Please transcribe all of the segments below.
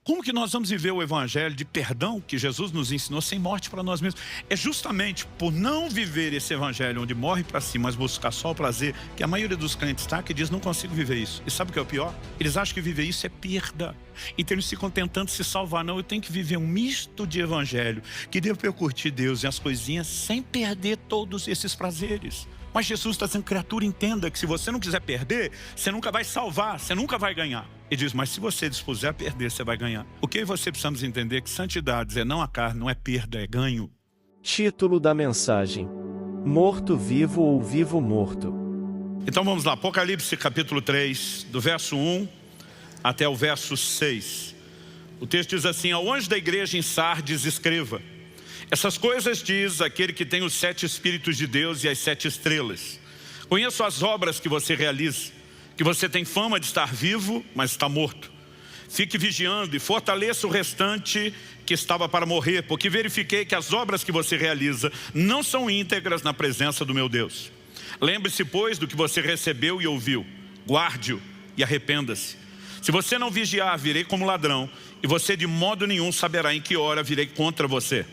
Como que nós vamos viver o evangelho de perdão que Jesus nos ensinou sem morte para nós mesmos? É justamente por não viver esse evangelho onde morre para si, mas buscar só o prazer, que a maioria dos crentes está que diz, não consigo viver isso. E sabe o que é o pior? Eles acham que viver isso é perda. Então eles ficam tentando se salvar. Não, eu tenho que viver um misto de evangelho, que dê para eu curtir Deus e as coisinhas sem perder todos esses prazeres. Mas Jesus está dizendo, criatura, entenda que se você não quiser perder, você nunca vai salvar, você nunca vai ganhar. E diz, mas se você dispuser a perder, você vai ganhar. O que você precisamos entender que santidade é não a carne, não é perda, é ganho. Título da mensagem: Morto vivo ou vivo morto. Então vamos lá, Apocalipse capítulo 3, do verso 1 até o verso 6. O texto diz assim, ao anjo da igreja em Sardes escreva, essas coisas diz aquele que tem os 7 Espíritos de Deus e as 7 estrelas. Conheço as obras que você realiza, que você tem fama de estar vivo, mas está morto. Fique vigiando e fortaleça o restante que estava para morrer, porque verifiquei que as obras que você realiza não são íntegras na presença do meu Deus. Lembre-se, pois, do que você recebeu e ouviu. Guarde-o e arrependa-se. Se você não vigiar, virei como ladrão, e você de modo nenhum saberá em que hora virei contra você.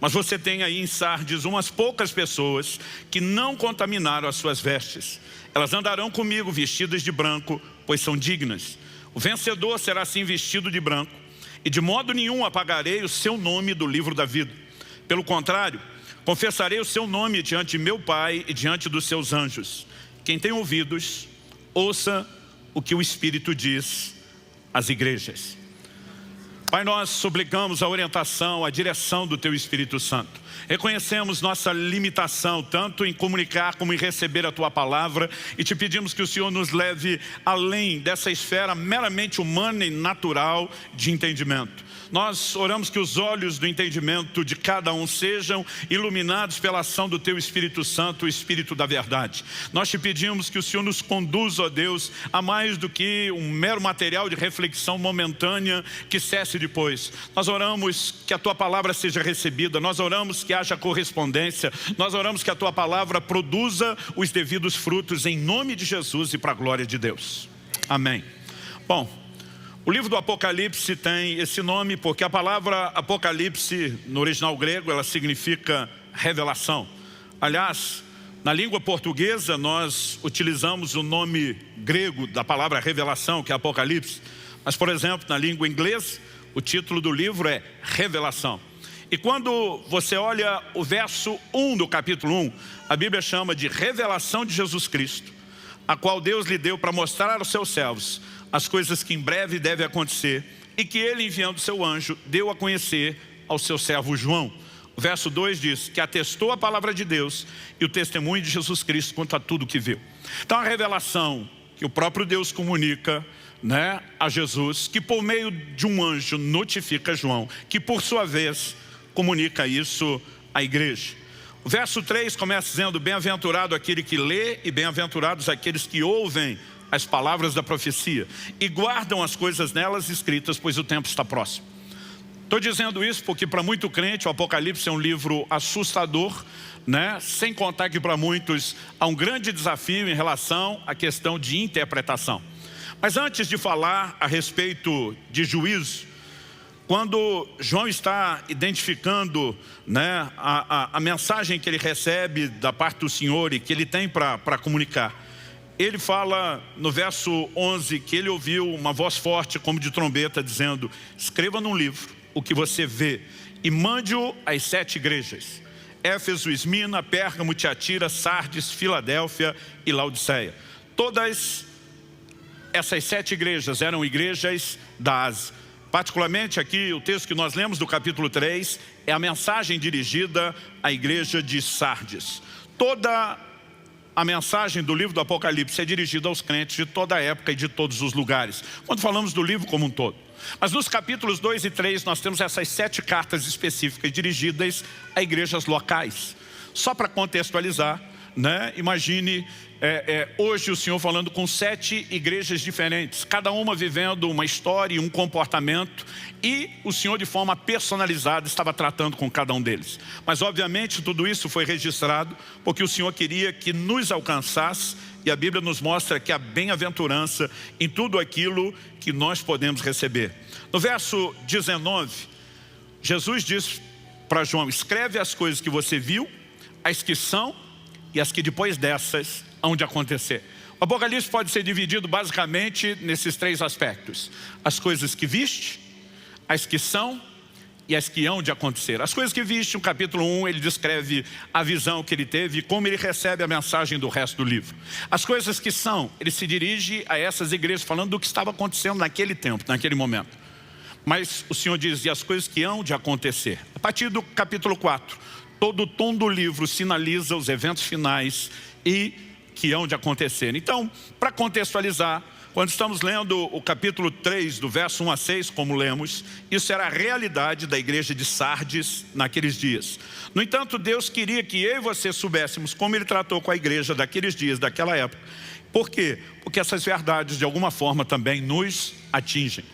Mas você tem aí em Sardes umas poucas pessoas que não contaminaram as suas vestes. Elas andarão comigo vestidas de branco, pois são dignas. O vencedor será assim vestido de branco, e de modo nenhum apagarei o seu nome do livro da vida. Pelo contrário, confessarei o seu nome diante de meu Pai e diante dos seus anjos. Quem tem ouvidos, ouça o que o Espírito diz às igrejas. Pai, nós suplicamos a orientação, a direção do Teu Espírito Santo. Reconhecemos nossa limitação, tanto em comunicar como em receber a Tua palavra, e te pedimos que o Senhor nos leve além dessa esfera meramente humana e natural de entendimento. Nós oramos que os olhos do entendimento de cada um sejam iluminados pela ação do Teu Espírito Santo, o Espírito da verdade. Nós te pedimos que o Senhor nos conduza, ó Deus, a mais do que um mero material de reflexão momentânea que cesse depois. Nós oramos que a Tua palavra seja recebida, nós oramos que haja correspondência, nós oramos que a Tua palavra produza os devidos frutos em nome de Jesus e para a glória de Deus. Amém. Bom, o livro do Apocalipse tem esse nome porque a palavra Apocalipse, no original grego, ela significa revelação. Aliás, na língua portuguesa, nós utilizamos o nome grego da palavra revelação, que é Apocalipse. Mas, por exemplo, na língua inglesa, o título do livro é Revelação. E quando você olha o verso 1 do capítulo 1, a Bíblia chama de revelação de Jesus Cristo, a qual Deus lhe deu para mostrar aos seus servos as coisas que em breve devem acontecer, e que ele, enviando seu anjo, deu a conhecer ao seu servo João. O verso 2 diz que atestou a palavra de Deus e o testemunho de Jesus Cristo quanto a tudo que viu. Então a revelação que o próprio Deus comunica, a Jesus, que por meio de um anjo notifica João, que por sua vez comunica isso à igreja. O verso 3 começa dizendo, bem-aventurado aquele que lê e bem-aventurados aqueles que ouvem as palavras da profecia e guardam as coisas nelas escritas, pois o tempo está próximo. Estou dizendo isso porque para muito crente o Apocalipse é um livro assustador, sem contar que para muitos há um grande desafio em relação à questão de interpretação. Mas antes de falar a respeito de juízo, quando João está identificando a mensagem que ele recebe da parte do Senhor e que ele tem para comunicar, ele fala no verso 11 que ele ouviu uma voz forte como de trombeta dizendo, escreva num livro o que você vê e mande-o às 7 igrejas. Éfeso, Esmina, Pérgamo, Tiatira, Sardes, Filadélfia e Laodiceia. Todas essas 7 igrejas eram igrejas da Ásia. Particularmente aqui o texto que nós lemos do capítulo 3 é a mensagem dirigida à igreja de Sardes. Toda a mensagem do livro do Apocalipse é dirigida aos crentes de toda a época e de todos os lugares, quando falamos do livro como um todo. Mas nos capítulos 2 e 3 nós temos essas 7 cartas específicas dirigidas a igrejas locais. Só para contextualizar, imagine hoje o Senhor falando com 7 igrejas diferentes, cada uma vivendo uma história e um comportamento, e o Senhor de forma personalizada estava tratando com cada um deles. Mas obviamente tudo isso foi registrado porque o Senhor queria que nos alcançasse e a Bíblia nos mostra que há bem-aventurança em tudo aquilo que nós podemos receber. No verso 19, Jesus diz para João: escreve as coisas que você viu, as que são e as que depois dessas hão de acontecer. O Apocalipse pode ser dividido basicamente nesses três aspectos: as coisas que viste, as que são e as que hão de acontecer. As coisas que viste, no capítulo 1, ele descreve a visão que ele teve e como ele recebe a mensagem do resto do livro. As coisas que são, ele se dirige a essas igrejas falando do que estava acontecendo naquele tempo, naquele momento. Mas o Senhor diz: e as coisas que hão de acontecer. A partir do capítulo 4, todo o tom do livro sinaliza os eventos finais e que hão de acontecer. Então, para contextualizar, quando estamos lendo o capítulo 3, do verso 1 a 6, como lemos, isso era a realidade da igreja de Sardes naqueles dias. No entanto, Deus queria que eu e você soubéssemos como Ele tratou com a igreja daqueles dias, daquela época. Por quê? Porque essas verdades, de alguma forma, também nos atingem.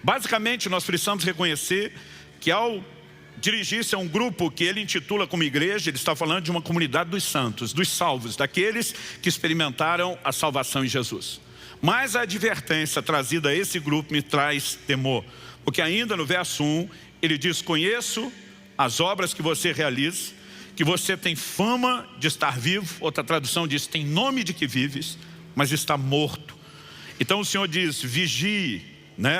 Basicamente, nós precisamos reconhecer que ao dirigir-se a um grupo que ele intitula como igreja, ele está falando de uma comunidade dos santos, dos salvos, daqueles que experimentaram a salvação em Jesus. Mas a advertência trazida a esse grupo me traz temor, porque ainda no verso 1, ele diz: conheço as obras que você realiza, que você tem fama de estar vivo, outra tradução diz: tem nome de que vives, mas está morto. Então o Senhor diz: vigie,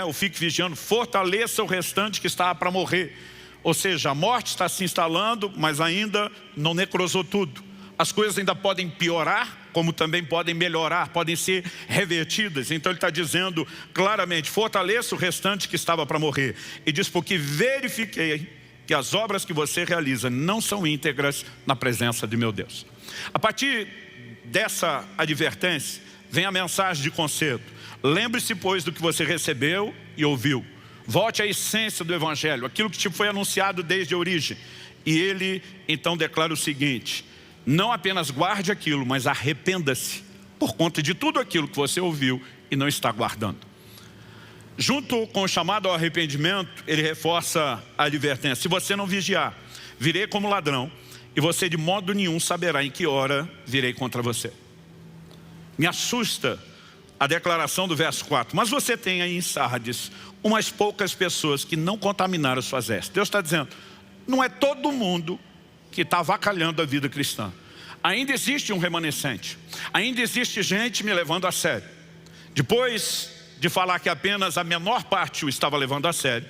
ou fique vigiando, fortaleça o restante que está para morrer. Ou seja, a morte está se instalando, mas ainda não necrosou tudo. As coisas ainda podem piorar, como também podem melhorar, podem ser revertidas. Então ele está dizendo claramente: fortaleça o restante que estava para morrer. E diz: porque verifiquei que as obras que você realiza não são íntegras na presença de meu Deus. A partir dessa advertência, vem a mensagem de conserto. Lembre-se, pois, do que você recebeu e ouviu. Volte à essência do Evangelho, aquilo que te foi anunciado desde a origem. E ele então declara o seguinte: não apenas guarde aquilo, mas arrependa-se por conta de tudo aquilo que você ouviu e não está guardando. Junto com o chamado ao arrependimento, ele reforça a advertência: se você não vigiar, virei como ladrão, e você de modo nenhum saberá em que hora virei contra você. Me assusta a declaração do verso 4. Mas você tem aí em Sardes umas poucas pessoas que não contaminaram suas vestes. Deus está dizendo: não é todo mundo que está avacalhando a vida cristã. Ainda existe um remanescente. Ainda existe gente me levando a sério. Depois de falar que apenas a menor parte o estava levando a sério,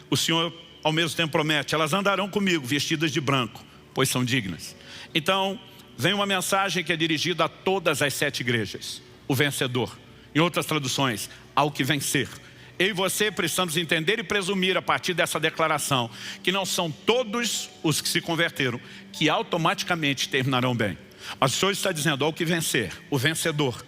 o Senhor ao mesmo tempo promete: elas andarão comigo vestidas de branco, pois são dignas. Então vem uma mensagem que é dirigida a todas as 7 igrejas: o vencedor. Em outras traduções, ao que vencer. Eu e você precisamos entender e presumir a partir dessa declaração que não são todos os que se converteram que automaticamente terminarão bem. Mas o Senhor está dizendo: ao que vencer, o vencedor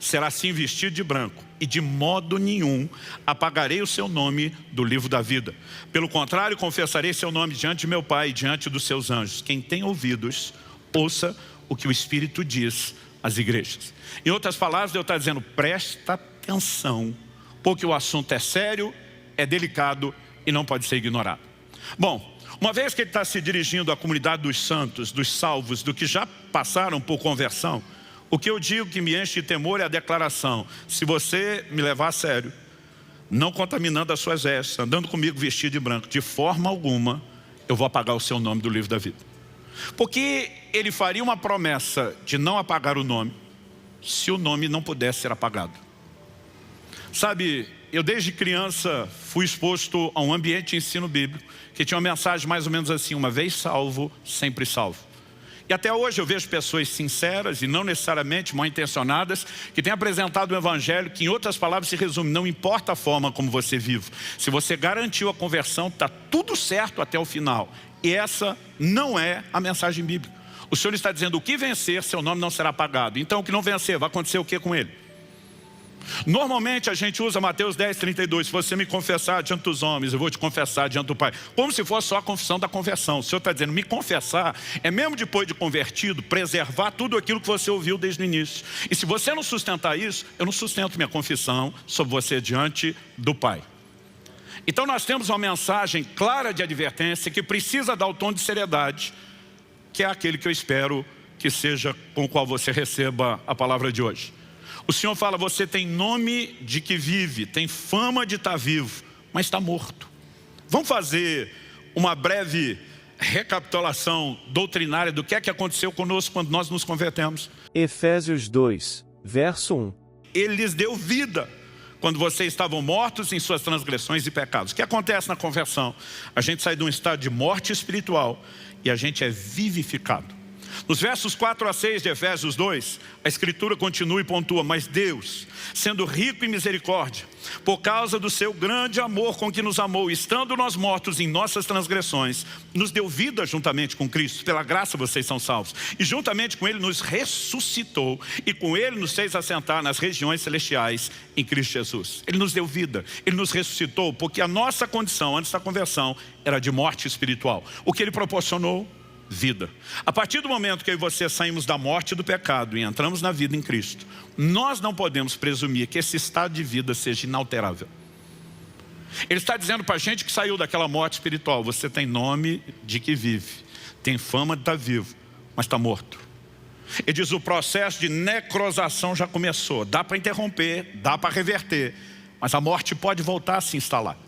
será assim vestido de branco, e de modo nenhum apagarei o seu nome do livro da vida. Pelo contrário, confessarei seu nome diante de meu Pai e diante dos seus anjos. Quem tem ouvidos, ouça o que o Espírito diz às igrejas. Em outras palavras, Deus está dizendo: presta atenção, porque o assunto é sério, é delicado e não pode ser ignorado. Bom, uma vez que ele está se dirigindo à comunidade dos santos, dos salvos, do que já passaram por conversão, o que eu digo que me enche de temor é a declaração: se você me levar a sério, não contaminando as suas vestes, andando comigo vestido de branco, de forma alguma eu vou apagar o seu nome do livro da vida. Porque ele faria uma promessa de não apagar o nome, se o nome não pudesse ser apagado. Sabe, eu desde criança fui exposto a um ambiente de ensino bíblico que tinha uma mensagem mais ou menos assim: uma vez salvo, sempre salvo. E até hoje eu vejo pessoas sinceras e não necessariamente mal intencionadas que têm apresentado um evangelho que, em outras palavras, se resume: não importa a forma como você vive, se você garantiu a conversão, está tudo certo até o final. E essa não é a mensagem bíblica. O Senhor está dizendo: o que vencer, seu nome não será apagado. Então o que não vencer, vai acontecer o que com ele? Normalmente a gente usa Mateus 10:32, se você me confessar diante dos homens, eu vou te confessar diante do Pai. Como se fosse só a confissão da conversão. O Senhor está dizendo: me confessar é, mesmo depois de convertido, preservar tudo aquilo que você ouviu desde o início. E se você não sustentar isso, eu não sustento minha confissão sobre você diante do Pai. Então nós temos uma mensagem clara de advertência que precisa dar o tom de seriedade, que é aquele que eu espero que seja com o qual você receba a palavra de hoje. O Senhor fala, você tem nome de que vive, tem fama de estar vivo, mas está morto. Vamos fazer uma breve recapitulação doutrinária do que é que aconteceu conosco quando nós nos convertemos. Efésios 2, verso 1. Ele lhes deu vida quando vocês estavam mortos em suas transgressões e pecados. O que acontece na conversão? A gente sai de um estado de morte espiritual e a gente é vivificado. Nos versos 4 a 6 de Efésios 2, a Escritura continua e pontua, mas Deus, sendo rico em misericórdia, por causa do seu grande amor com que nos amou, estando nós mortos em nossas transgressões, nos deu vida juntamente com Cristo, pela graça vocês são salvos, e juntamente com Ele nos ressuscitou, e com Ele nos fez assentar nas regiões celestiais em Cristo Jesus. Ele nos deu vida, Ele nos ressuscitou, porque a nossa condição antes da conversão era de morte espiritual. O que Ele proporcionou? Vida. A partir do momento que eu e você saímos da morte do pecado e entramos na vida em Cristo, nós não podemos presumir que esse estado de vida seja inalterável. Ele está dizendo para a gente que saiu daquela morte espiritual, você tem nome de que vive, tem fama de estar vivo, mas está morto. Ele diz, o processo de necrosação já começou, dá para interromper, dá para reverter, mas a morte pode voltar a se instalar.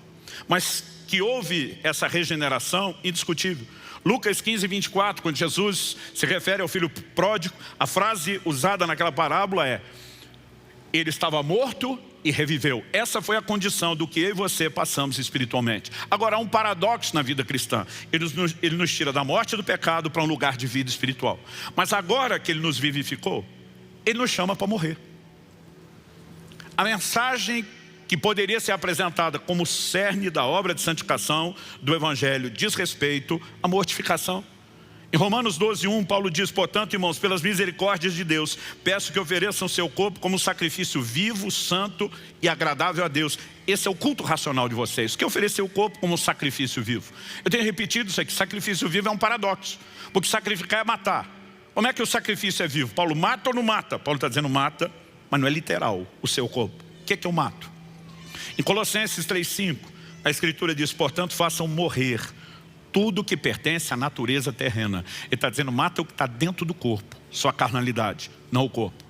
Mas que houve essa regeneração, indiscutível. Lucas 15, 24, quando Jesus se refere ao filho pródigo, a frase usada naquela parábola é: ele estava morto e reviveu. Essa foi a condição do que eu e você passamos espiritualmente. Agora, há um paradoxo na vida cristã. Ele nos tira da morte do pecado para um lugar de vida espiritual. Mas agora que Ele nos vivificou, Ele nos chama para morrer. A mensagem que poderia ser apresentada como cerne da obra de santificação do Evangelho diz respeito à mortificação. Em Romanos 12, 1, Paulo diz, portanto, irmãos, pelas misericórdias de Deus, peço que ofereçam seu corpo como sacrifício vivo, santo e agradável a Deus. Esse é o culto racional de vocês, que oferecer o corpo como sacrifício vivo. Eu tenho repetido isso aqui, sacrifício vivo é um paradoxo, porque sacrificar é matar. Como é que o sacrifício é vivo? Paulo mata ou não mata? Paulo está dizendo mata, mas não é literal o seu corpo. O que é que eu mato? Em Colossenses 3,5, a Escritura diz, portanto, façam morrer tudo que pertence à natureza terrena. Ele está dizendo, mata o que está dentro do corpo, sua carnalidade, não o corpo.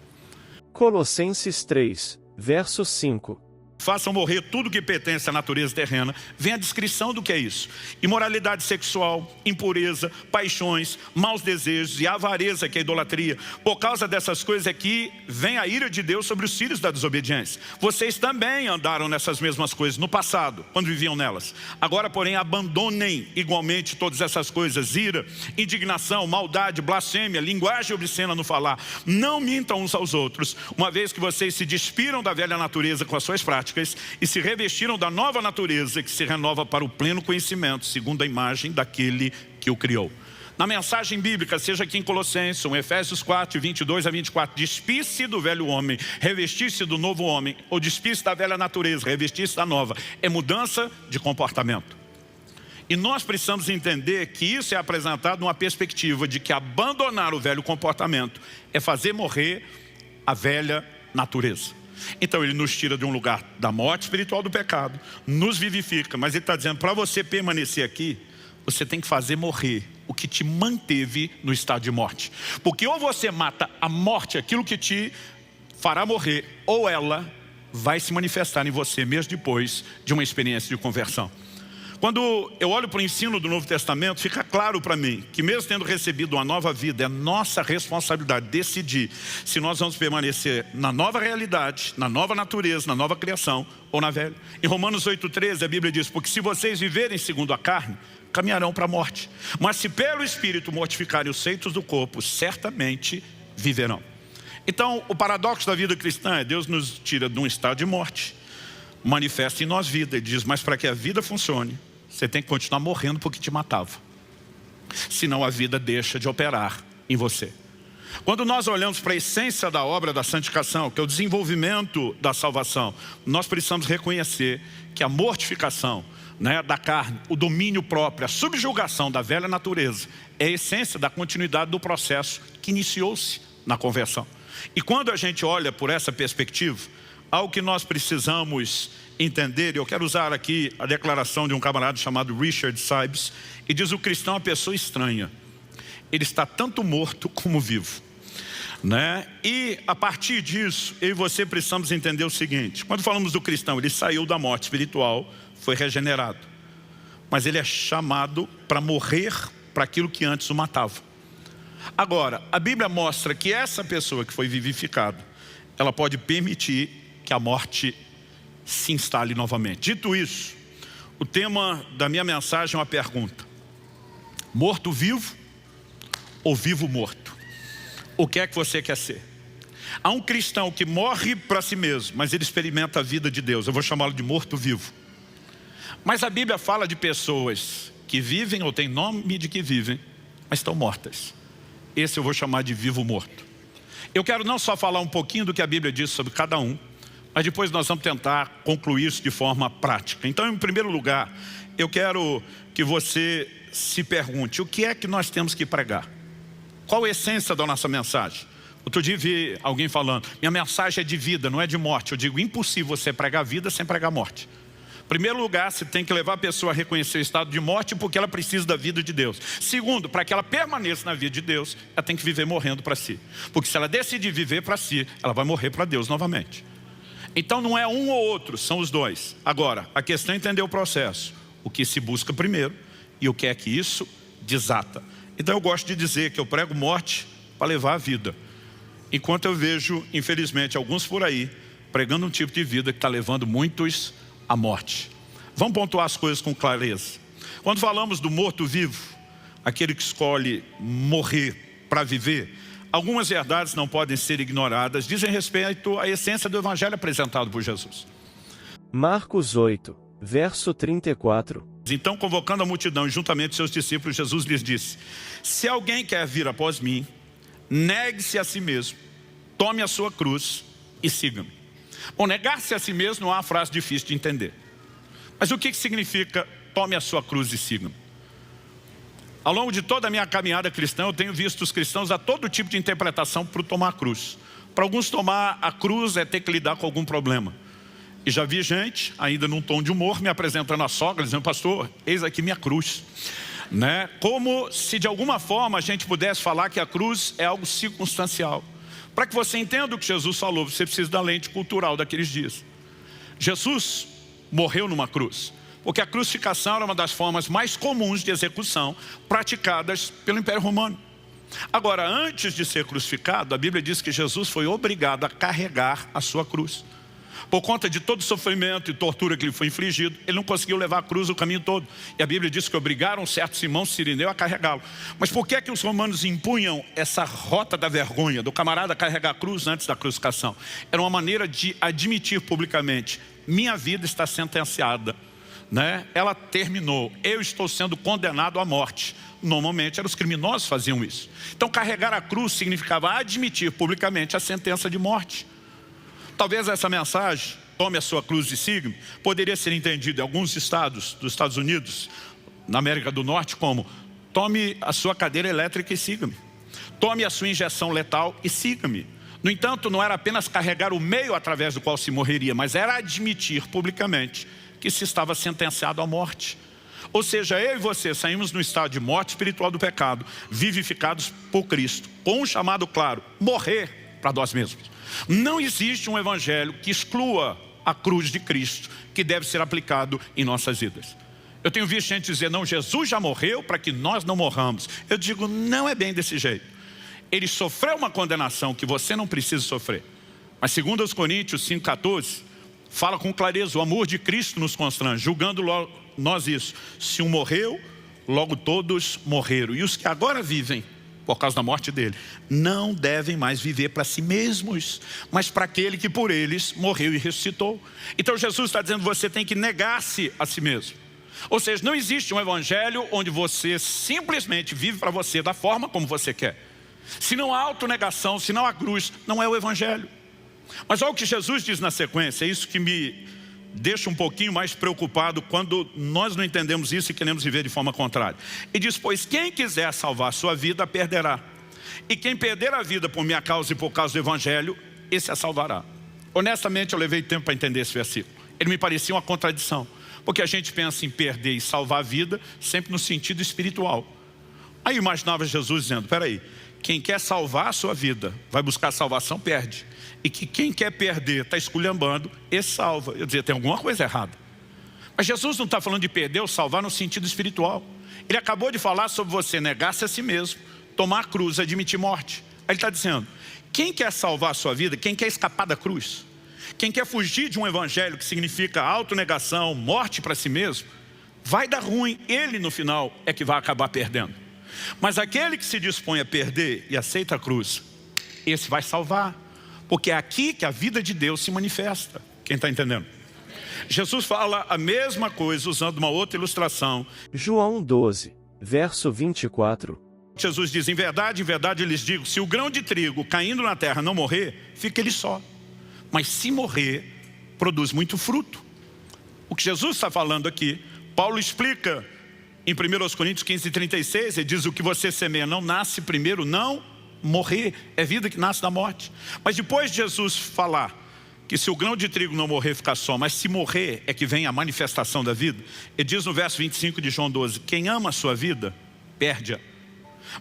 Colossenses 3, verso 5. Façam morrer tudo que pertence à natureza terrena. Vem a descrição do que é isso. Imoralidade sexual, impureza, paixões, maus desejos e avareza, que é a idolatria. Por causa dessas coisas aqui, vem a ira de Deus sobre os filhos da desobediência. Vocês também andaram nessas mesmas coisas no passado, quando viviam nelas. Agora, porém, abandonem igualmente todas essas coisas. Ira, indignação, maldade, blasfêmia, linguagem obscena no falar. Não mintam uns aos outros, uma vez que vocês se despiram da velha natureza com as suas práticas e se revestiram da nova natureza que se renova para o pleno conhecimento, segundo a imagem daquele que o criou. Na mensagem bíblica, seja aqui em Colossenses, em Efésios 4, 22 a 24, despisse do velho homem, revestisse do novo homem, ou despisse da velha natureza, revestisse da nova. É mudança de comportamento. E nós precisamos entender que isso é apresentado numa perspectiva de que abandonar o velho comportamento é fazer morrer a velha natureza. Então Ele nos tira de um lugar da morte espiritual do pecado, nos vivifica, mas Ele está dizendo, para você permanecer aqui, você tem que fazer morrer o que te manteve no estado de morte. Porque ou você mata a morte, aquilo que te fará morrer, ou ela vai se manifestar em você mesmo depois de uma experiência de conversão. Quando eu olho para o ensino do Novo Testamento, fica claro para mim que mesmo tendo recebido uma nova vida, é nossa responsabilidade decidir se nós vamos permanecer na nova realidade, na nova natureza, na nova criação ou na velha. Em Romanos 8,13 a Bíblia diz, porque se vocês viverem segundo a carne, caminharão para a morte. Mas se pelo Espírito mortificarem os feitos do corpo, certamente viverão. Então o paradoxo da vida cristã é Deus nos tira de um estado de morte, manifesta em nós vida. Ele diz, mas para que a vida funcione, você tem que continuar morrendo porque te matava. Senão a vida deixa de operar em você. Quando nós olhamos para a essência da obra da santificação, que é o desenvolvimento da salvação, nós precisamos reconhecer que a mortificação, da carne, o domínio próprio, a subjugação da velha natureza, é a essência da continuidade do processo que iniciou-se na conversão. E quando a gente olha por essa perspectiva, algo que nós precisamos entender, eu quero usar aqui a declaração de um camarada chamado Richard Sibbes, e diz, o cristão é uma pessoa estranha. ele está tanto morto como vivo, né? E a partir disso, eu e você precisamos entender o seguinte: quando falamos do cristão, ele saiu da morte espiritual, foi regenerado, mas ele é chamado para morrer para aquilo que antes o matava. Agora, a Bíblia mostra que essa pessoa que foi vivificada, ela pode permitir que a morte se instale novamente. Dito isso, o tema da minha mensagem é uma pergunta: morto-vivo ou vivo-morto? O que é que você quer ser? Há um cristão que morre para si mesmo, mas ele experimenta a vida de Deus. Eu vou chamá-lo de morto-vivo. Mas a Bíblia fala de pessoas que vivem ou têm nome de que vivem, mas estão mortas. Esse eu vou chamar de vivo-morto. Eu quero não só falar um pouquinho do que a Bíblia diz sobre cada um, mas depois nós vamos tentar concluir isso de forma prática. Então, em primeiro lugar, eu quero que você se pergunte: o que é que nós temos que pregar? Qual a essência da nossa mensagem? Outro dia vi alguém falando: minha mensagem é de vida, não é de morte. Eu digo: impossível você pregar vida sem pregar morte. Em primeiro lugar, você tem que levar a pessoa a reconhecer o estado de morte, porque ela precisa da vida de Deus. Segundo, para que ela permaneça na vida de Deus, ela tem que viver morrendo para si. Porque se ela decidir viver para si, ela vai morrer para Deus novamente. Então não é um ou outro, são os dois. Agora, a questão é entender o processo. O que se busca primeiro e o que é que isso desata. Então eu gosto de dizer que eu prego morte para levar a vida. Enquanto eu vejo, infelizmente, alguns por aí pregando um tipo de vida que está levando muitos à morte. Vamos pontuar as coisas com clareza. Quando falamos do morto-vivo, aquele que escolhe morrer para viver, algumas verdades não podem ser ignoradas, dizem respeito à essência do evangelho apresentado por Jesus. Marcos 8, verso 34. Então, convocando a multidão e juntamente seus discípulos, Jesus lhes disse: se alguém quer vir após mim, negue-se a si mesmo, tome a sua cruz e siga-me. Bom, negar-se a si mesmo não é uma frase difícil de entender. Mas o que significa tome a sua cruz e siga-me? Ao longo de toda a minha caminhada cristã, eu tenho visto os cristãos a todo tipo de interpretação para tomar a cruz. Para alguns, tomar a cruz é ter que lidar com algum problema. E já vi gente, ainda num tom de humor, me apresentando a sogra, dizendo: pastor, eis aqui minha cruz. Né? Como se de alguma forma a gente pudesse falar que a cruz é algo circunstancial. Para que você entenda o que Jesus falou, você precisa da lente cultural daqueles dias. Jesus morreu numa cruz, porque a crucificação era uma das formas mais comuns de execução praticadas pelo Império Romano. Agora, antes de ser crucificado, a Bíblia diz que Jesus foi obrigado a carregar a sua cruz. Por conta de todo o sofrimento e tortura que lhe foi infligido, ele não conseguiu levar a cruz o caminho todo. E a Bíblia diz que obrigaram um certo Simão Cirineu a carregá-lo. Mas por que os romanos impunham essa rota da vergonha, do camarada carregar a cruz antes da crucificação? Era uma maneira de admitir publicamente: minha vida está sentenciada, né? Ela terminou, eu estou sendo condenado à morte. Normalmente eram os criminosos que faziam isso. Então carregar a cruz significava admitir publicamente a sentença de morte. Talvez essa mensagem, tome a sua cruz e siga-me, poderia ser entendida em alguns estados dos Estados Unidos, na América do Norte, como: tome a sua cadeira elétrica e siga-me. Tome a sua injeção letal e siga-me. No entanto, não era apenas carregar o meio através do qual se morreria, mas era admitir publicamente que se estava sentenciado à morte. Ou seja, eu e você saímos no estado de morte espiritual do pecado, vivificados por Cristo, com um chamado claro: morrer para nós mesmos. Não existe um evangelho que exclua a cruz de Cristo, que deve ser aplicado em nossas vidas. Eu tenho visto gente dizer: não, Jesus já morreu para que nós não morramos. Eu digo: não é bem desse jeito. Ele sofreu uma condenação que você não precisa sofrer. Mas segundo aos Coríntios 5,14, fala com clareza: o amor de Cristo nos constrange, julgando logo nós isso: se um morreu, logo todos morreram. E os que agora vivem, por causa da morte dele, não devem mais viver para si mesmos, mas para aquele que por eles morreu e ressuscitou. Então Jesus está dizendo: você tem que negar-se a si mesmo. Ou seja, não existe um evangelho onde você simplesmente vive para você da forma como você quer. Se não há autonegação, se não há cruz, não é o evangelho. Mas olha o que Jesus diz na sequência, é isso que me deixa um pouquinho mais preocupado quando nós não entendemos isso e queremos viver de forma contrária. E diz: pois quem quiser salvar a sua vida, perderá. E quem perder a vida por minha causa e por causa do evangelho, esse a salvará. Honestamente, eu levei tempo para entender esse versículo. Ele me parecia uma contradição, porque a gente pensa em perder e salvar a vida sempre no sentido espiritual. Aí eu imaginava Jesus dizendo, peraí, quem quer salvar a sua vida, vai buscar salvação, perde. E que quem quer perder, está esculhambando, esse salva. Eu dizia, tem alguma coisa errada. Mas Jesus não está falando de perder ou salvar no sentido espiritual. Ele acabou de falar sobre você negar-se a si mesmo, tomar a cruz, admitir morte. Aí ele está dizendo, quem quer salvar a sua vida, quem quer escapar da cruz, quem quer fugir de um evangelho que significa autonegação, morte para si mesmo, vai dar ruim, ele no final é que vai acabar perdendo. Mas aquele que se dispõe a perder e aceita a cruz, esse vai salvar. Porque é aqui que a vida de Deus se manifesta. Quem está entendendo? Jesus fala a mesma coisa usando uma outra ilustração. João 12, verso 24. Jesus diz, em verdade eu lhes digo, se o grão de trigo caindo na terra não morrer, fica ele só. Mas se morrer, produz muito fruto. O que Jesus está falando aqui, Paulo explica em 1 Coríntios 15:36, ele diz, o que você semeia não nasce primeiro, não morrer, é vida que nasce da morte. Mas depois de Jesus falar que se o grão de trigo não morrer, fica só, mas se morrer é que vem a manifestação da vida, ele diz no verso 25 de João 12, quem ama a sua vida, perde-a.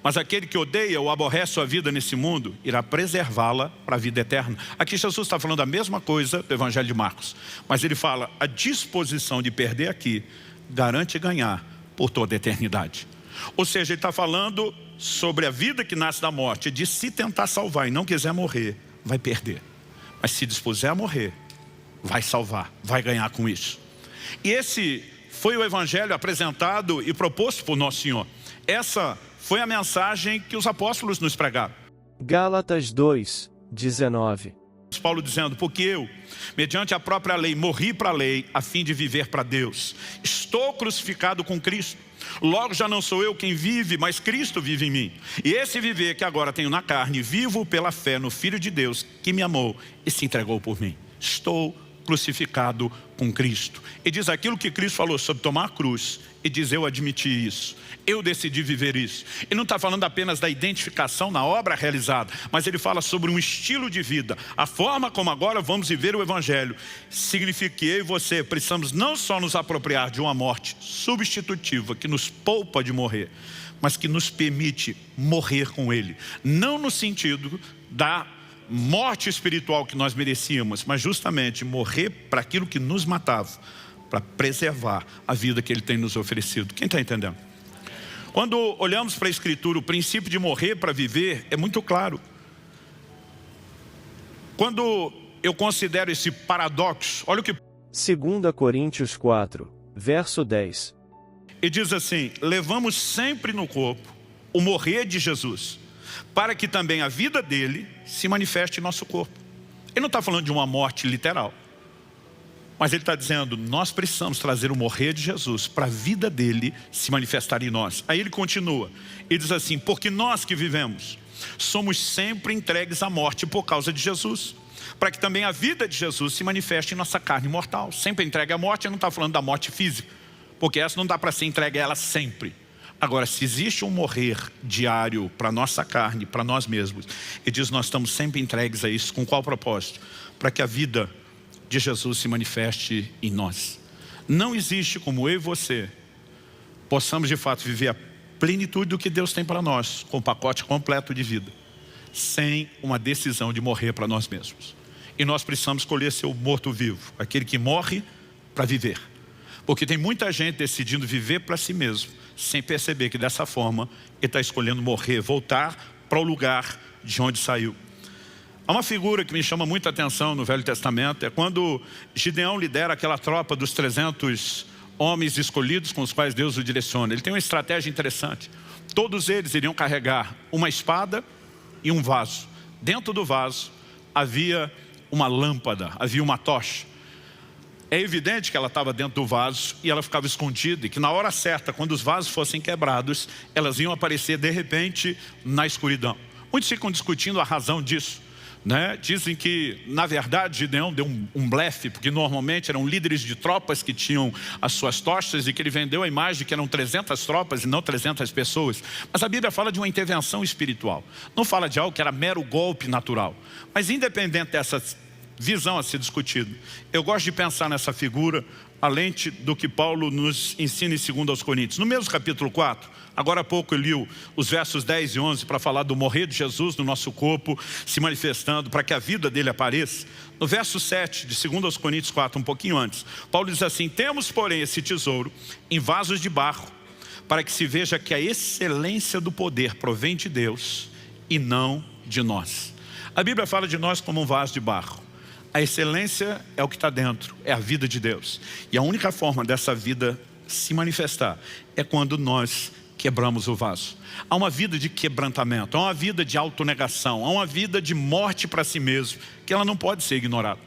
Mas aquele que odeia ou aborrece sua vida nesse mundo, irá preservá-la para a vida eterna. Aqui Jesus está falando a mesma coisa do Evangelho de Marcos. Mas ele fala, a disposição de perder aqui, garante ganhar por toda a eternidade. Ou seja, ele está falando sobre a vida que nasce da morte. De se tentar salvar e não quiser morrer, vai perder. Mas se dispuser a morrer, vai salvar, vai ganhar com isso. E esse foi o Evangelho apresentado e proposto por Nosso Senhor. Essa foi a mensagem que os apóstolos nos pregaram. Gálatas 2, 19. Paulo dizendo, porque eu, mediante a própria lei, morri para a lei, a fim de viver para Deus. Estou crucificado com Cristo. Logo já não sou eu quem vive, mas Cristo vive em mim. E esse viver que agora tenho na carne, vivo pela fé no Filho de Deus, que me amou e se entregou por mim. Estou crucificado com Cristo. E diz aquilo que Cristo falou sobre tomar a cruz. E diz, eu admiti isso. Eu decidi viver isso. Ele não está falando apenas da identificação na obra realizada, mas ele fala sobre um estilo de vida. A forma como agora vamos viver o Evangelho significa que eu e você precisamos não só nos apropriar de uma morte substitutiva, que nos poupa de morrer, mas que nos permite morrer com Ele. Não no sentido da morte espiritual que nós merecíamos, mas justamente morrer para aquilo que nos matava, para preservar a vida que Ele tem nos oferecido. Quem está entendendo? Quando olhamos para a Escritura, o princípio de morrer para viver é muito claro. Quando eu considero esse paradoxo, olha o que... 2 Coríntios 4, verso 10. E diz assim, levamos sempre no corpo o morrer de Jesus, para que também a vida dele se manifeste em nosso corpo. Ele não está falando de uma morte literal, mas ele está dizendo, nós precisamos trazer o morrer de Jesus para a vida dele se manifestar em nós. Aí ele continua, ele diz assim, porque nós que vivemos, somos sempre entregues à morte por causa de Jesus, para que também a vida de Jesus se manifeste em nossa carne mortal. Sempre entregue à morte, ele não está falando da morte física, porque essa não dá para ser entregue a ela sempre. Agora, se existe um morrer diário para a nossa carne, para nós mesmos, ele diz, nós estamos sempre entregues a isso. Com qual propósito? Para que a vida de Jesus se manifeste em nós. Não existe como eu e você possamos de fato viver a plenitude do que Deus tem para nós, com um pacote completo de vida, sem uma decisão de morrer para nós mesmos. E nós precisamos escolher ser o morto-vivo, aquele que morre para viver. Porque tem muita gente decidindo viver para si mesmo, sem perceber que dessa forma ele está escolhendo morrer, voltar para o lugar de onde saiu. Há uma figura que me chama muita atenção no Velho Testamento, é quando Gideão lidera aquela tropa dos 300 homens escolhidos com os quais Deus o direciona. Ele tem uma estratégia interessante. Todos eles iriam carregar uma espada e um vaso. Dentro do vaso havia uma lâmpada, havia uma tocha. É evidente que ela estava dentro do vaso e ela ficava escondida, e que na hora certa, quando os vasos fossem quebrados, elas iam aparecer de repente na escuridão. Muitos ficam discutindo a razão disso. Dizem que, na verdade, Gideão deu um blefe, porque normalmente eram líderes de tropas que tinham as suas tochas, e que ele vendeu a imagem de que eram 300 tropas e não 300 pessoas. Mas a Bíblia fala de uma intervenção espiritual. Não fala de algo que era mero golpe natural. Mas independente dessa visão a ser discutida, eu gosto de pensar nessa figura a lente do que Paulo nos ensina em 2 Coríntios. No mesmo capítulo 4, agora há pouco eu li os versos 10 e 11 para falar do morrer de Jesus no nosso corpo, se manifestando para que a vida dele apareça. No verso 7 de 2 Coríntios 4, um pouquinho antes, Paulo diz assim: temos, porém, esse tesouro em vasos de barro, para que se veja que a excelência do poder provém de Deus e não de nós. A Bíblia fala de nós como um vaso de barro. A excelência é o que está dentro, é a vida de Deus. E a única forma dessa vida se manifestar é quando nós quebramos o vaso. Há uma vida de quebrantamento, há uma vida de autonegação, há uma vida de morte para si mesmo, que ela não pode ser ignorada.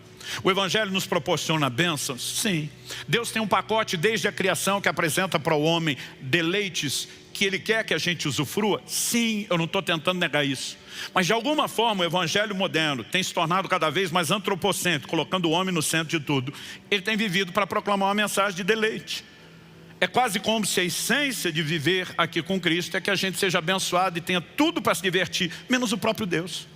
O Evangelho nos proporciona bênçãos? Sim. Deus tem um pacote desde a criação que apresenta para o homem deleites que Ele quer que a gente usufrua? Sim, eu não estou tentando negar isso. Mas de alguma forma o Evangelho moderno tem se tornado cada vez mais antropocêntrico, colocando o homem no centro de tudo. Ele tem vivido para proclamar uma mensagem de deleite. É quase como se a essência de viver aqui com Cristo é que a gente seja abençoado e tenha tudo para se divertir, menos o próprio Deus.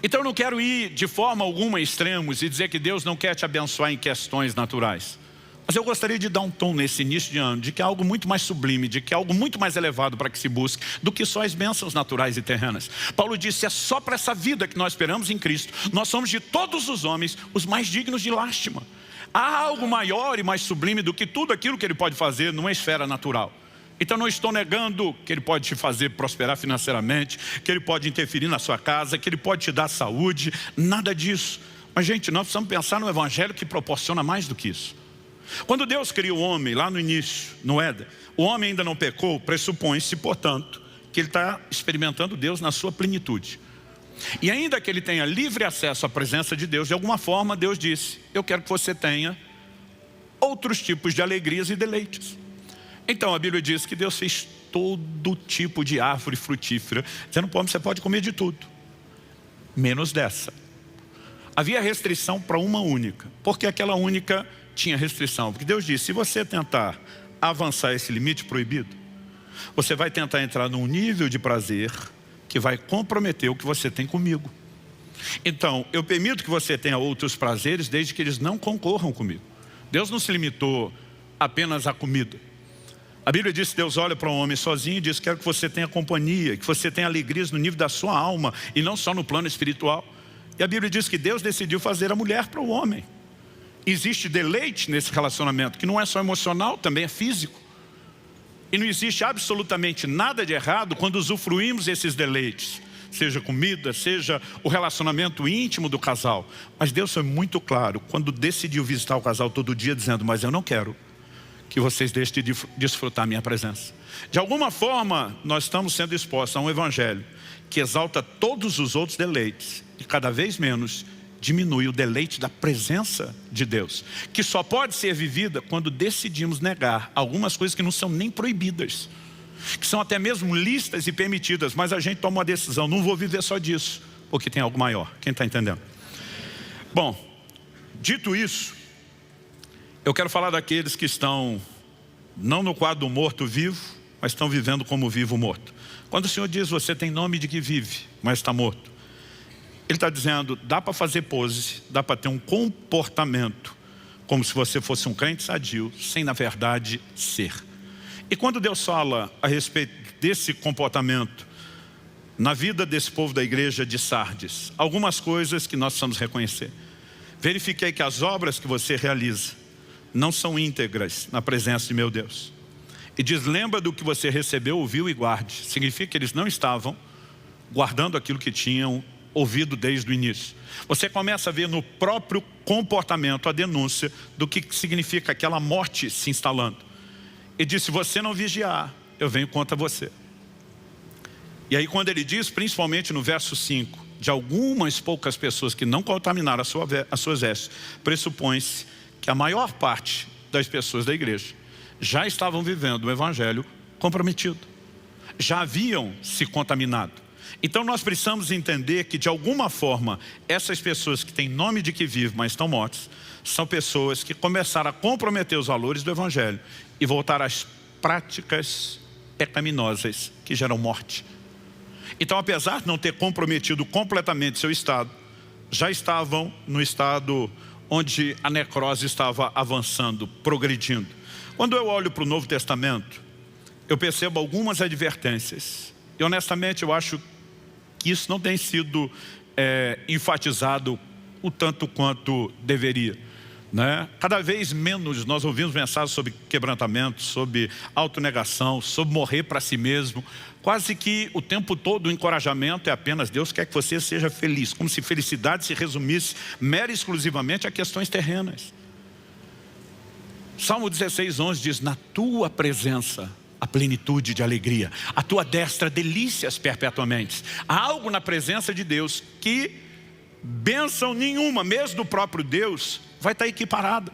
Então eu não quero ir de forma alguma a extremos e dizer que Deus não quer te abençoar em questões naturais. Mas eu gostaria de dar um tom nesse início de ano, de que é algo muito mais sublime, de que é algo muito mais elevado para que se busque, do que só as bênçãos naturais e terrenas. Paulo disse, é só para essa vida que nós esperamos em Cristo. Nós somos de todos os homens os mais dignos de lástima. Há algo maior e mais sublime do que tudo aquilo que Ele pode fazer numa esfera natural. Então não estou negando que Ele pode te fazer prosperar financeiramente, que Ele pode interferir na sua casa, que Ele pode te dar saúde, nada disso. Mas gente, nós precisamos pensar no Evangelho que proporciona mais do que isso. Quando Deus criou o homem lá no início, no Éden, o homem ainda não pecou, pressupõe-se, portanto, que ele está experimentando Deus na sua plenitude. E ainda que ele tenha livre acesso à presença de Deus, de alguma forma Deus disse, eu quero que você tenha outros tipos de alegrias e deleites. Então a Bíblia diz que Deus fez todo tipo de árvore frutífera, dizendo, você pode comer de tudo, menos dessa. Havia restrição para uma única, porque aquela única tinha restrição, porque Deus disse, se você tentar avançar esse limite proibido, você vai tentar entrar num nível de prazer que vai comprometer o que você tem comigo. Então, eu permito que você tenha outros prazeres, desde que eles não concorram comigo. Deus não se limitou apenas à comida. A Bíblia diz que Deus olha para um homem sozinho e diz, quero que você tenha companhia, que você tenha alegrias no nível da sua alma, e não só no plano espiritual. E a Bíblia diz que Deus decidiu fazer a mulher para o homem. Existe deleite nesse relacionamento, que não é só emocional, também é físico. E não existe absolutamente nada de errado quando usufruímos esses deleites. Seja comida, seja o relacionamento íntimo do casal. Mas Deus foi muito claro quando decidiu visitar o casal todo dia, dizendo, mas eu não quero que vocês deixem de desfrutar a minha presença. De alguma forma, nós estamos sendo expostos a um evangelho que exalta todos os outros deleites e cada vez menos diminui o deleite da presença de Deus, que só pode ser vivida quando decidimos negar algumas coisas que não são nem proibidas, que são até mesmo listas e permitidas, mas a gente toma uma decisão, não vou viver só disso, porque tem algo maior. Quem está entendendo? Bom, dito isso, eu quero falar daqueles que estão não no quadro do morto-vivo, mas estão vivendo como vivo-morto. Quando o Senhor diz, você tem nome de que vive, mas está morto, Ele está dizendo, dá para fazer pose, dá para ter um comportamento como se você fosse um crente sadio, sem na verdade ser. E quando Deus fala a respeito desse comportamento na vida desse povo da igreja de Sardes, algumas coisas que nós precisamos reconhecer. Verifiquei que as obras que você realiza não são íntegras na presença de meu Deus. E diz, lembra do que você recebeu, ouviu e guarde. Significa que eles não estavam guardando aquilo que tinham ouvido desde o início. Você começa a ver no próprio comportamento a denúncia do que significa aquela morte se instalando. E diz, se você não vigiar, eu venho contra você. E aí quando ele diz, principalmente no verso 5, de algumas poucas pessoas que não contaminaram as suas vestes, pressupõe-se que a maior parte das pessoas da igreja já estavam vivendo o evangelho comprometido. Já haviam se contaminado. Então nós precisamos entender que de alguma forma essas pessoas que têm nome de que vivem, mas estão mortas, são pessoas que começaram a comprometer os valores do evangelho e voltar às práticas pecaminosas que geram morte. Então, apesar de não ter comprometido completamente seu estado, já estavam no estado onde a necrose estava avançando, progredindo. Quando eu olho para o Novo Testamento, eu percebo algumas advertências. E honestamente eu acho que isso não tem sido enfatizado o tanto quanto deveria, né? Cada vez menos nós ouvimos mensagens sobre quebrantamento, sobre autonegação, sobre morrer para si mesmo. Quase que o tempo todo o encorajamento é apenas Deus quer que você seja feliz, como se felicidade se resumisse mera e exclusivamente a questões terrenas. Salmo 16:11 diz: na tua presença a plenitude de alegria, a tua destra delícias perpetuamente. Há algo na presença de Deus que bênção nenhuma, mesmo do próprio Deus, vai estar equiparada.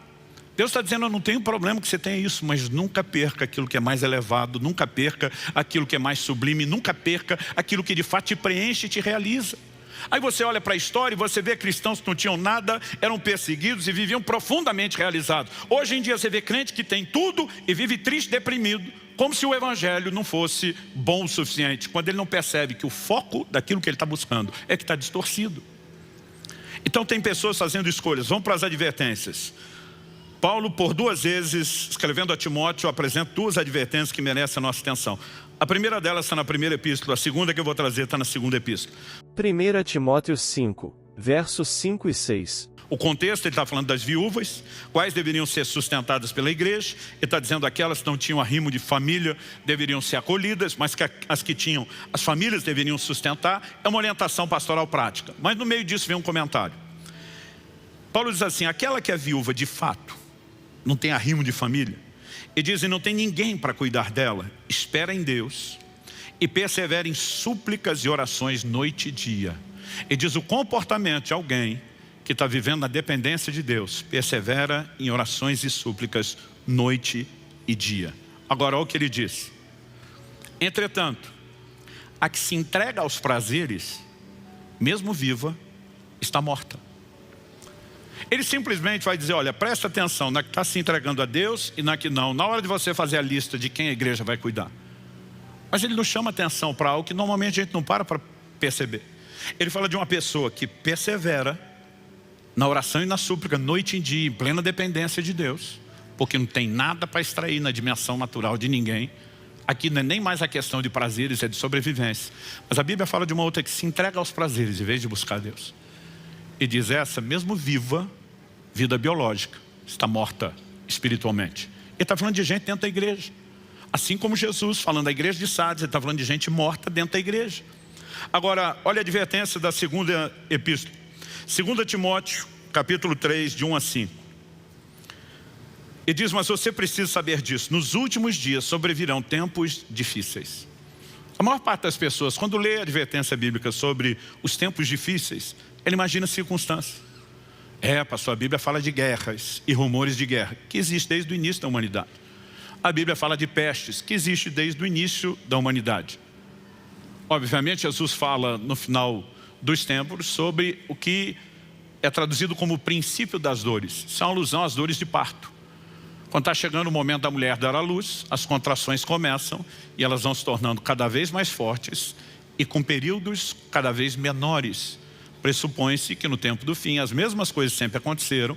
Deus está dizendo: eu não tenho problema que você tenha isso, mas nunca perca aquilo que é mais elevado, nunca perca aquilo que é mais sublime, nunca perca aquilo que de fato te preenche e te realiza. Aí você olha para a história e você vê cristãos que não tinham nada, eram perseguidos e viviam profundamente realizados. Hoje em dia você vê crente que tem tudo e vive triste, deprimido, como se o evangelho não fosse bom o suficiente, quando ele não percebe que o foco daquilo que ele está buscando é que está distorcido. Então tem pessoas fazendo escolhas. Vamos para as advertências. Paulo, por 2 vezes, escrevendo a Timóteo, apresenta 2 advertências que merecem a nossa atenção. A primeira delas está na primeira epístola, a segunda que eu vou trazer está na segunda epístola. 1 Timóteo 5, versos 5 e 6. O contexto, ele está falando das viúvas, quais deveriam ser sustentadas pela igreja. Ele está dizendo aquelas que não tinham arrimo de família deveriam ser acolhidas, mas que as que tinham, as famílias deveriam sustentar. É uma orientação pastoral prática. Mas no meio disso vem um comentário. Paulo diz assim: aquela que é viúva de fato, não tem arrimo de família, e diz: e não tem ninguém para cuidar dela, espera em Deus e persevera em súplicas e orações noite e dia. E diz: o comportamento de alguém que está vivendo na dependência de Deus persevera em orações e súplicas noite e dia. Agora olha o que ele diz: entretanto, a que se entrega aos prazeres, mesmo viva, está morta. Ele simplesmente vai dizer: olha, presta atenção na que está se entregando a Deus e na que não, na hora de você fazer a lista de quem a igreja vai cuidar. Mas ele não chama atenção para algo que normalmente a gente não para perceber. Ele fala de uma pessoa que persevera na oração e na súplica, noite e dia, em plena dependência de Deus, porque não tem nada para extrair na dimensão natural de ninguém. Aqui não é nem mais a questão de prazeres, é de sobrevivência. Mas a Bíblia fala de uma outra que se entrega aos prazeres em vez de buscar Deus. E diz: essa, mesmo viva, vida biológica, está morta espiritualmente. Ele está falando de gente dentro da igreja. Assim como Jesus, falando da igreja de Sardes, ele está falando de gente morta dentro da igreja. Agora, olha a advertência da segunda epístola. 2 Timóteo, capítulo 3, de 1 a 5. E diz: mas você precisa saber disso. Nos últimos dias sobrevirão tempos difíceis. A maior parte das pessoas, quando lê a advertência bíblica sobre os tempos difíceis, ele imagina circunstâncias. Pastor, a Bíblia fala de guerras e rumores de guerra, que existe desde o início da humanidade. A Bíblia fala de pestes, que existe desde o início da humanidade. Obviamente, Jesus fala no final dos tempos sobre o que é traduzido como o princípio das dores. Isso é uma alusão às dores de parto. Quando está chegando o momento da mulher dar à luz, as contrações começam e elas vão se tornando cada vez mais fortes e com períodos cada vez menores. Pressupõe-se que no tempo do fim as mesmas coisas sempre aconteceram,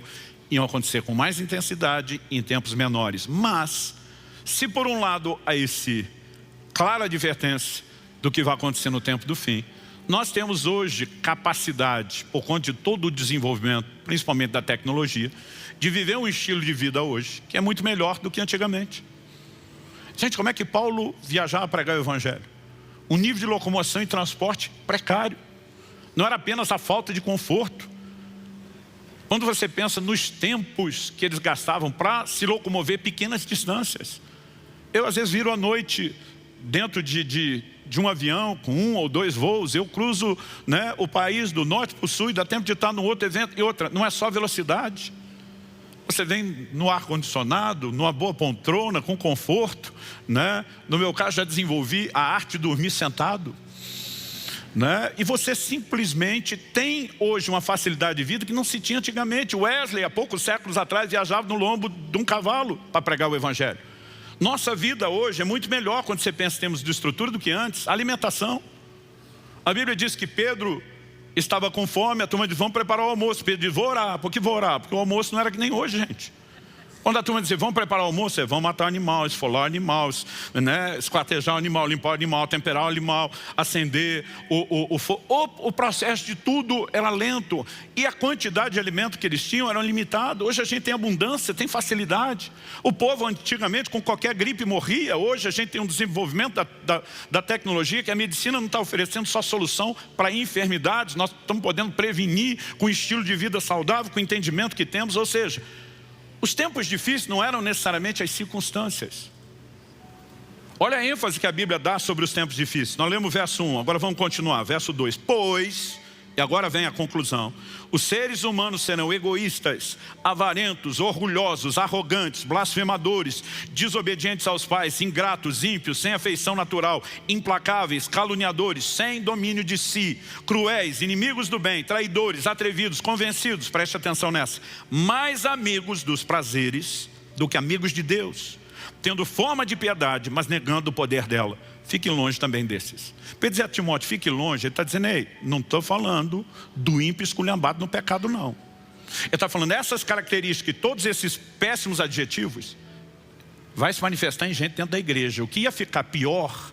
iam acontecer com mais intensidade em tempos menores. Mas, se por um lado há esse clara advertência do que vai acontecer no tempo do fim, nós temos hoje capacidade, por conta de todo o desenvolvimento, principalmente da tecnologia, de viver um estilo de vida hoje que é muito melhor do que antigamente. Gente, como é que Paulo viajava a pregar o evangelho? Um nível de locomoção e transporte precário. Não era apenas a falta de conforto. Quando você pensa nos tempos que eles gastavam para se locomover pequenas distâncias. Eu às vezes viro à noite dentro de um avião com 1 ou 2 voos. Eu cruzo, né, o país do norte para o sul e dá tempo de estar num outro evento. E outra, não é só velocidade. Você vem no ar-condicionado, numa boa poltrona, com conforto, né? No meu caso já desenvolvi a arte de dormir sentado, né? E você simplesmente tem hoje uma facilidade de vida que não se tinha antigamente. Wesley, há poucos séculos atrás, viajava no lombo de um cavalo para pregar o evangelho. Nossa vida hoje é muito melhor quando você pensa em termos de estrutura do que antes. Alimentação. A Bíblia diz que Pedro estava com fome, a turma disse, vamos preparar o almoço. Pedro disse, vou orar. Por que vou orar? Porque o almoço não era que nem hoje, gente. Quando a turma dizia, vamos preparar o almoço, vamos matar o animal, esfolar o animal, né? Esquartejar o animal, limpar o animal, temperar o animal, acender o fogo. O processo de tudo era lento. E a quantidade de alimento que eles tinham era limitada. Hoje a gente tem abundância, tem facilidade. O povo antigamente com qualquer gripe morria. Hoje a gente tem um desenvolvimento da tecnologia que a medicina não está oferecendo só solução para enfermidades. Nós estamos podendo prevenir com o estilo de vida saudável, com o entendimento que temos. Ou seja, os tempos difíceis não eram necessariamente as circunstâncias. Olha a ênfase que a Bíblia dá sobre os tempos difíceis. Nós lemos o verso 1, agora vamos continuar, verso 2. Pois, e agora vem a conclusão, os seres humanos serão egoístas, avarentos, orgulhosos, arrogantes, blasfemadores, desobedientes aos pais, ingratos, ímpios, sem afeição natural, implacáveis, caluniadores, sem domínio de si, cruéis, inimigos do bem, traidores, atrevidos, convencidos, preste atenção nessa, mais amigos dos prazeres do que amigos de Deus, tendo forma de piedade, mas negando o poder dela. Fique longe também desses. Pedro dizia a Timóteo, fique longe. Ele está dizendo, ei, não estou falando do ímpio esculhambado no pecado, não. Ele está falando essas características, todos esses péssimos adjetivos, vai se manifestar em gente dentro da igreja. O que ia ficar pior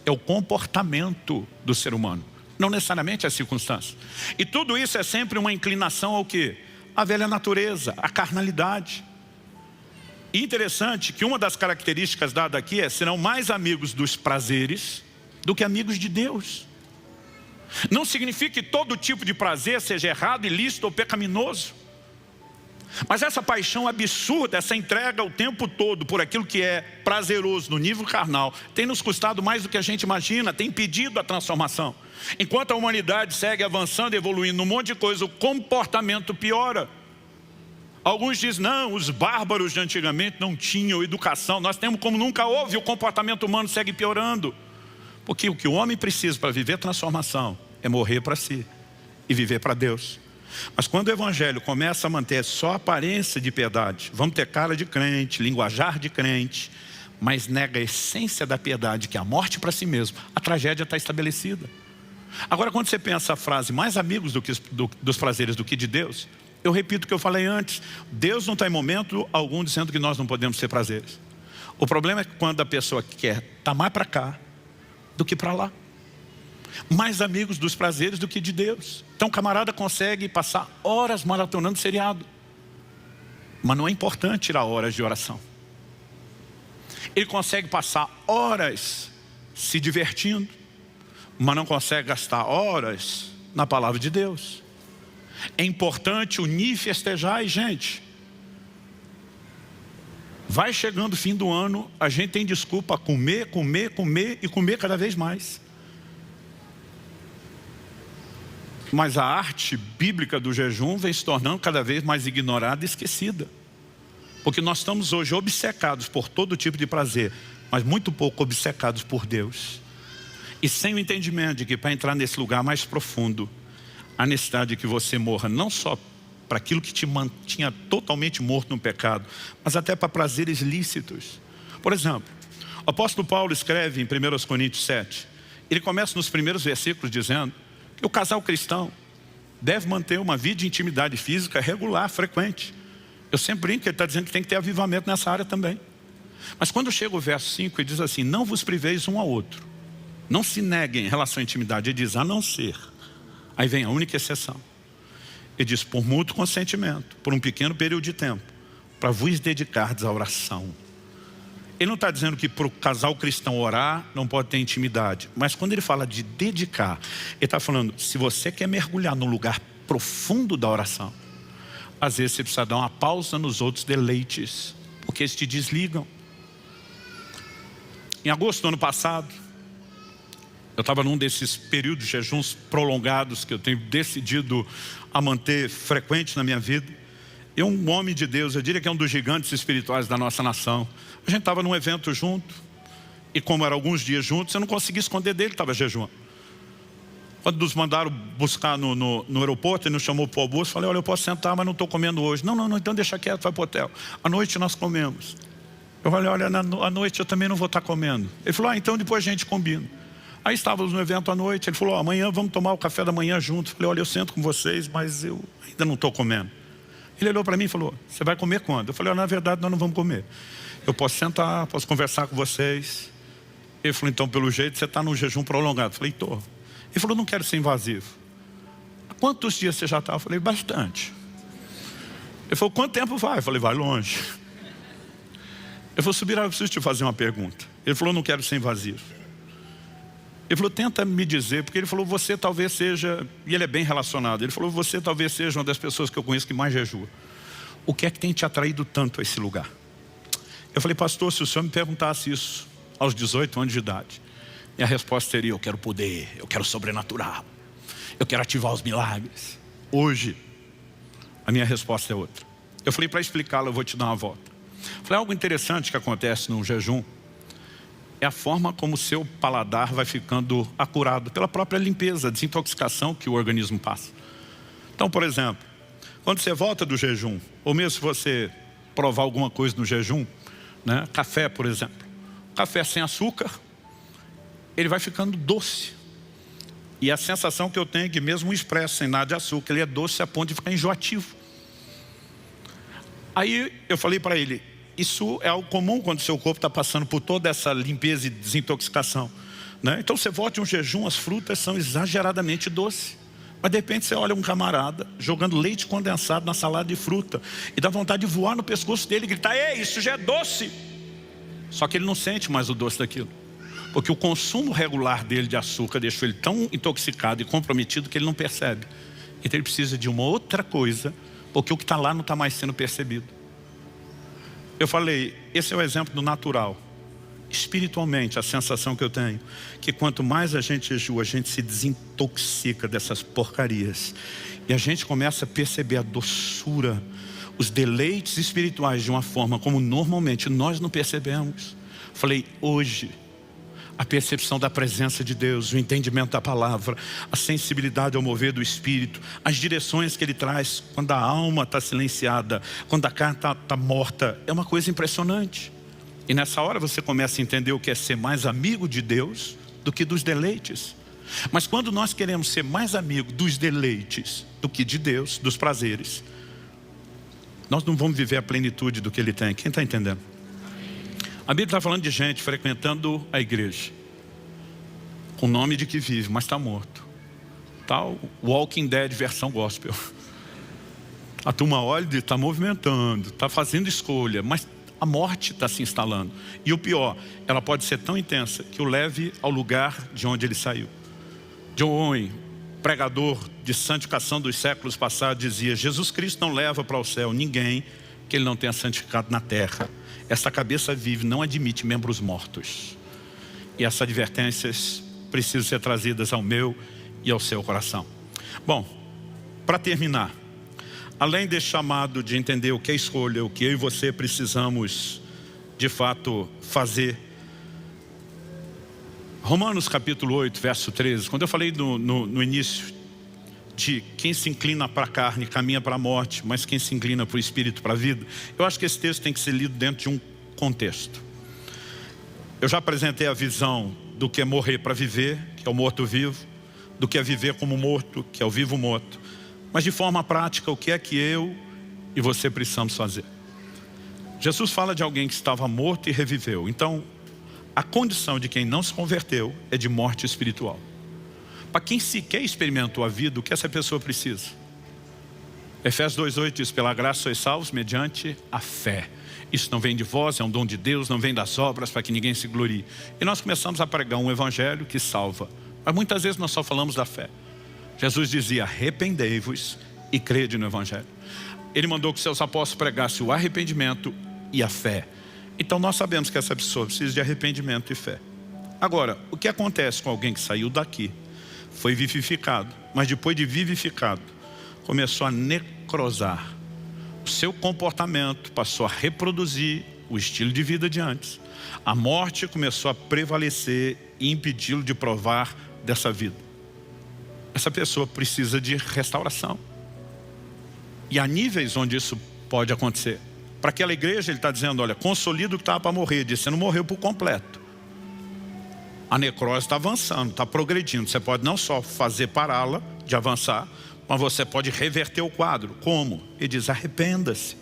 é o comportamento do ser humano, não necessariamente as circunstâncias. E tudo isso é sempre uma inclinação ao quê? A velha natureza, a carnalidade. E interessante que uma das características dadas aqui é, serão mais amigos dos prazeres do que amigos de Deus. Não significa que todo tipo de prazer seja errado, ilícito ou pecaminoso. Mas essa paixão absurda, essa entrega o tempo todo por aquilo que é prazeroso no nível carnal, tem nos custado mais do que a gente imagina, tem impedido a transformação. Enquanto a humanidade segue avançando, evoluindo num monte de coisa, o comportamento piora. Alguns dizem, não, os bárbaros de antigamente não tinham educação. Nós temos como nunca houve, o comportamento humano segue piorando. Porque o que o homem precisa para viver transformação é morrer para si e viver para Deus. Mas quando o evangelho começa a manter só a aparência de piedade, vamos ter cara de crente, linguajar de crente, mas nega a essência da piedade, que é a morte para si mesmo, a tragédia está estabelecida. Agora, quando você pensa a frase, mais amigos dos prazeres do que de Deus, eu repito o que eu falei antes, Deus não está em momento algum dizendo que nós não podemos ter prazeres. O problema é que quando a pessoa quer estar mais para cá do que para lá. Mais amigos dos prazeres do que de Deus. Então o camarada consegue passar horas maratonando seriado. Mas não é importante tirar horas de oração. Ele consegue passar horas se divertindo, mas não consegue gastar horas na palavra de Deus. É importante unir e festejar, e gente, vai chegando o fim do ano, a gente tem desculpa a comer, comer, comer e comer cada vez mais. Mas a arte bíblica do jejum vem se tornando cada vez mais ignorada e esquecida. Porque nós estamos hoje obcecados por todo tipo de prazer, mas muito pouco obcecados por Deus. E sem o entendimento de que para entrar nesse lugar mais profundo, a necessidade de que você morra não só para aquilo que te mantinha totalmente morto no pecado, mas até para prazeres lícitos. Por exemplo, o apóstolo Paulo escreve em 1 Coríntios 7, ele começa nos primeiros versículos dizendo que o casal cristão deve manter uma vida de intimidade física regular, frequente. Eu sempre brinco que ele está dizendo que tem que ter avivamento nessa área também. Mas quando chega o verso 5, ele diz assim, não vos priveis um ao outro, não se neguem em relação à intimidade, ele diz, a não ser. Aí vem a única exceção. Ele diz, por mútuo consentimento, por um pequeno período de tempo, para vos dedicardes à oração. Ele não está dizendo que para o casal cristão orar não pode ter intimidade. Mas quando ele fala de dedicar, ele está falando, se você quer mergulhar no lugar profundo da oração, às vezes você precisa dar uma pausa nos outros deleites, porque eles te desligam. Em agosto do ano passado, eu estava num desses períodos de jejuns prolongados que eu tenho decidido a manter frequente na minha vida. E um homem de Deus, eu diria que é um dos gigantes espirituais da nossa nação. A gente estava num evento junto. E como eram alguns dias juntos, eu não conseguia esconder dele, estava jejuando. Quando nos mandaram buscar no aeroporto, ele nos chamou para o almoço, falei, olha, eu posso sentar, mas não estou comendo hoje. Não, então deixa quieto, vai para o hotel. À noite nós comemos. Eu falei, olha, à noite eu também não vou estar comendo. Ele falou, então depois a gente combina. Aí estávamos no evento à noite, ele falou, amanhã vamos tomar o café da manhã juntos. Falei, olha, eu sento com vocês, mas eu ainda não estou comendo. Ele olhou para mim e falou, você vai comer quando? Eu falei, na verdade nós não vamos comer. Eu posso sentar, posso conversar com vocês. Ele falou, então pelo jeito você está num jejum prolongado. Eu falei, estou. Ele falou, não quero ser invasivo. Há quantos dias você já está? Eu falei, bastante. Ele falou, quanto tempo vai? Eu falei, vai longe. Eu vou subir, eu preciso te fazer uma pergunta. Ele falou, não quero ser invasivo. Ele falou, tenta me dizer, porque ele falou, você talvez seja, e ele é bem relacionado, ele falou, você talvez seja uma das pessoas que eu conheço que mais jejua. O que é que tem te atraído tanto a esse lugar? Eu falei, pastor, se o senhor me perguntasse isso aos 18 anos de idade, minha resposta seria, eu quero poder, eu quero sobrenatural, eu quero ativar os milagres. Hoje, a minha resposta é outra. Eu falei, para explicá-la, eu vou te dar uma volta. Eu falei, algo interessante que acontece no jejum é a forma como o seu paladar vai ficando acurado pela própria limpeza, desintoxicação que o organismo passa. Então, por exemplo, quando você volta do jejum, ou mesmo se você provar alguma coisa no jejum, né, café, por exemplo, café sem açúcar, ele vai ficando doce. E a sensação que eu tenho é que mesmo o expresso sem nada de açúcar, ele é doce a ponto de ficar enjoativo. Aí eu falei para ele, isso é algo comum quando o seu corpo está passando por toda essa limpeza e desintoxicação, né? Então você volta de um jejum, as frutas são exageradamente doces. Mas de repente você olha um camarada jogando leite condensado na salada de fruta e dá vontade de voar no pescoço dele e gritar, ei, isso já é doce. Só que ele não sente mais o doce daquilo, porque o consumo regular dele de açúcar deixou ele tão intoxicado e comprometido que ele não percebe. Então ele precisa de uma outra coisa, porque o que está lá não está mais sendo percebido. Eu falei, esse é o exemplo do natural. Espiritualmente, a sensação que eu tenho, que quanto mais a gente jejua, a gente se desintoxica dessas porcarias. E a gente começa a perceber a doçura, os deleites espirituais de uma forma como normalmente nós não percebemos. Falei, hoje, a percepção da presença de Deus, o entendimento da palavra, a sensibilidade ao mover do Espírito, as direções que Ele traz quando a alma está silenciada, quando a carne está morta, é uma coisa impressionante. E nessa hora você começa a entender o que é ser mais amigo de Deus do que dos deleites. Mas quando nós queremos ser mais amigo dos deleites do que de Deus, dos prazeres, nós não vamos viver a plenitude do que Ele tem. Quem está entendendo? A Bíblia está falando de gente frequentando a igreja, com o nome de que vive, mas está morto. Tal Walking Dead versão gospel. A turma olha e está movimentando, está fazendo escolha, mas a morte está se instalando. E o pior, ela pode ser tão intensa que o leve ao lugar de onde ele saiu. John Owen, pregador de santificação dos séculos passados, dizia, Jesus Cristo não leva para o céu ninguém que Ele não tenha santificado na terra. Essa cabeça vive não admite membros mortos. E essas advertências precisam ser trazidas ao meu e ao seu coração. Bom, para terminar, além desse chamado de entender o que é escolha, o que eu e você precisamos de fato fazer, Romanos capítulo 8, verso 13, quando eu falei no início de quem se inclina para a carne caminha para a morte, mas quem se inclina para o Espírito para a vida, eu acho que esse texto tem que ser lido dentro de um contexto. Eu já apresentei a visão do que é morrer para viver, que é o morto-vivo, do que é viver como morto, que é o vivo-morto. Mas de forma prática, o que é que eu e você precisamos fazer? Jesus fala de alguém que estava morto e reviveu. Então, a condição de quem não se converteu é de morte espiritual. Para quem sequer experimentou a vida, o que essa pessoa precisa? Efésios 2,8 diz, pela graça sois salvos mediante a fé. Isso não vem de vós, é um dom de Deus, não vem das obras para que ninguém se glorie. E nós começamos a pregar um evangelho que salva. Mas muitas vezes nós só falamos da fé. Jesus dizia, arrependei-vos e crede no evangelho. Ele mandou que seus apóstolos pregassem o arrependimento e a fé. Então nós sabemos que essa pessoa precisa de arrependimento e fé. Agora, o que acontece com alguém que saiu daqui? Foi vivificado, mas depois de vivificado, começou a necrosar. O seu comportamento passou a reproduzir o estilo de vida de antes. A morte começou a prevalecer e impedi-lo de provar dessa vida. Essa pessoa precisa de restauração. E há níveis onde isso pode acontecer. Para aquela igreja ele está dizendo, olha, consolida o que estava para morrer. Ele disse, você não morreu por completo. A necrose está avançando, está progredindo. Você pode não só fazer pará-la de avançar, mas você pode reverter o quadro. Como? Ele diz, arrependa-se.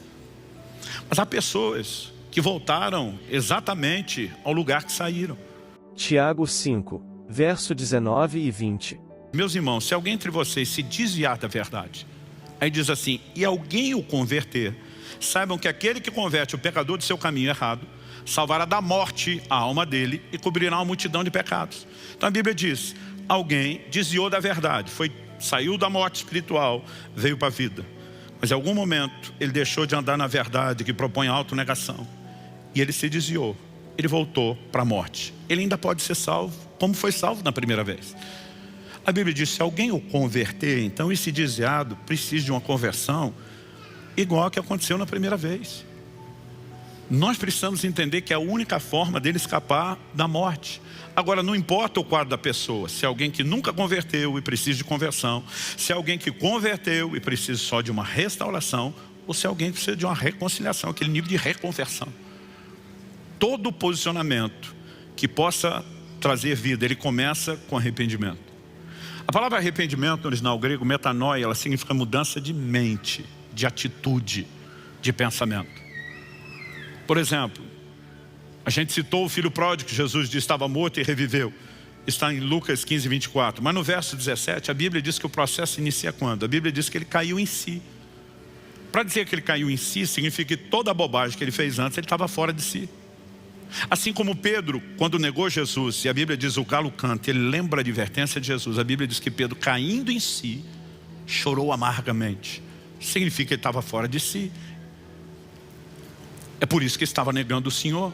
Mas há pessoas que voltaram exatamente ao lugar que saíram. Tiago 5, verso 19 e 20. Meus irmãos, se alguém entre vocês se desviar da verdade, aí diz assim, e alguém o converter, saibam que aquele que converte o pecador do seu caminho errado, salvará da morte a alma dele e cobrirá uma multidão de pecados. Então a Bíblia diz, alguém desviou da verdade, saiu da morte espiritual, veio para a vida. Mas em algum momento ele deixou de andar na verdade que propõe a autonegação. E ele se desviou, ele voltou para a morte. Ele ainda pode ser salvo, como foi salvo na primeira vez. A Bíblia diz, se alguém o converter, então esse desviado precisa de uma conversão igual a que aconteceu na primeira vez. Nós precisamos entender que é a única forma dele escapar da morte. Agora, não importa o quadro da pessoa, se é alguém que nunca converteu e precisa de conversão, se é alguém que converteu e precisa só de uma restauração, ou se é alguém que precisa de uma reconciliação, aquele nível de reconversão. Todo posicionamento que possa trazer vida, ele começa com arrependimento. A palavra arrependimento no original grego, metanoia, ela significa mudança de mente, de atitude, de pensamento. Por exemplo, a gente citou o filho pródigo que Jesus disse estava morto e reviveu. Está em Lucas 15, 24. Mas no verso 17, a Bíblia diz que o processo inicia quando? A Bíblia diz que ele caiu em si. Para dizer que ele caiu em si, significa que toda a bobagem que ele fez antes, ele estava fora de si. Assim como Pedro, quando negou Jesus, e a Bíblia diz o galo canta, ele lembra a advertência de Jesus. A Bíblia diz que Pedro, caindo em si, chorou amargamente. Significa que ele estava fora de si. É por isso que estava negando o Senhor.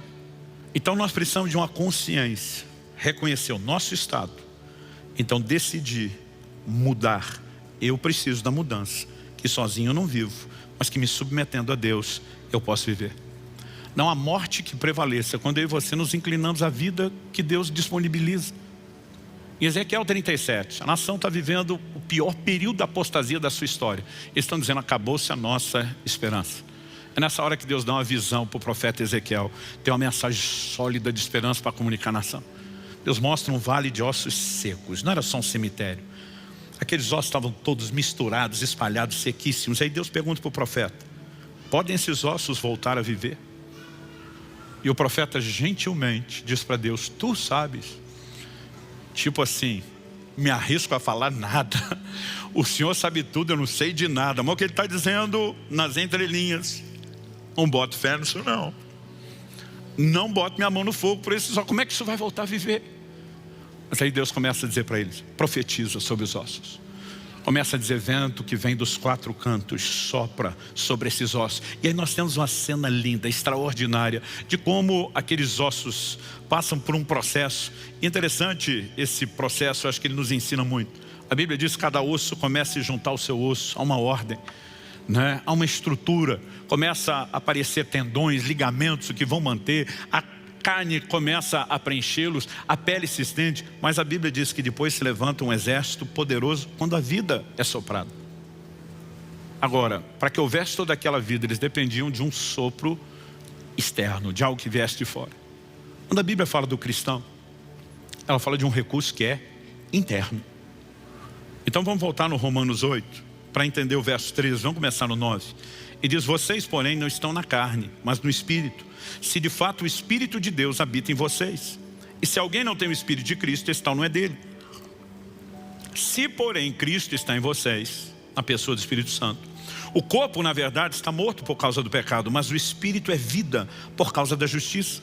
Então nós precisamos de uma consciência, reconhecer o nosso estado, então decidir mudar. Eu preciso da mudança, que sozinho eu não vivo, mas que me submetendo a Deus eu posso viver. Não há morte que prevaleça quando eu e você nos inclinamos à vida que Deus disponibiliza. Em Ezequiel 37, a nação está vivendo o pior período da apostasia da sua história. Eles estão dizendo, acabou-se a nossa esperança. É nessa hora que Deus dá uma visão para o profeta Ezequiel. Tem uma mensagem sólida de esperança para comunicar a nação. Deus mostra um vale de ossos secos. Não era só um cemitério. Aqueles ossos estavam todos misturados, espalhados, sequíssimos. Aí Deus pergunta para o profeta, podem esses ossos voltar a viver? E o profeta gentilmente diz para Deus, tu sabes. Tipo assim, me arrisco a falar nada. O Senhor sabe tudo, eu não sei de nada. Mas o que ele está dizendo nas entrelinhas, não boto fé nisso não. Não boto minha mão no fogo por isso. Só como é que isso vai voltar a viver? Mas aí Deus começa a dizer para eles, profetiza sobre os ossos. Começa a dizer, vento que vem dos quatro cantos, sopra sobre esses ossos. E aí nós temos uma cena linda, extraordinária, de como aqueles ossos passam por um processo. Interessante esse processo, acho que ele nos ensina muito. A Bíblia diz que cada osso começa a juntar o seu osso, há uma ordem, né? Há uma estrutura, começa a aparecer tendões, ligamentos que vão manter, a carne começa a preenchê-los, a pele se estende, mas a Bíblia diz que depois se levanta um exército poderoso quando a vida é soprada. Agora, para que houvesse toda aquela vida, eles dependiam de um sopro externo, de algo que viesse de fora. Quando a Bíblia fala do cristão, ela fala de um recurso que é interno. Então vamos voltar no Romanos 8, para entender o verso 13, vamos começar no 9. E diz, vocês porém não estão na carne, mas no Espírito, se de fato o Espírito de Deus habita em vocês. E se alguém não tem o Espírito de Cristo, esse tal não é dele. Se porém Cristo está em vocês, a pessoa do Espírito Santo, o corpo na verdade está morto por causa do pecado, mas o Espírito é vida por causa da justiça.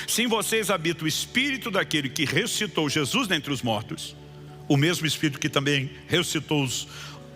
Se em vocês habita o Espírito daquele que ressuscitou Jesus dentre os mortos, o mesmo Espírito que também ressuscitou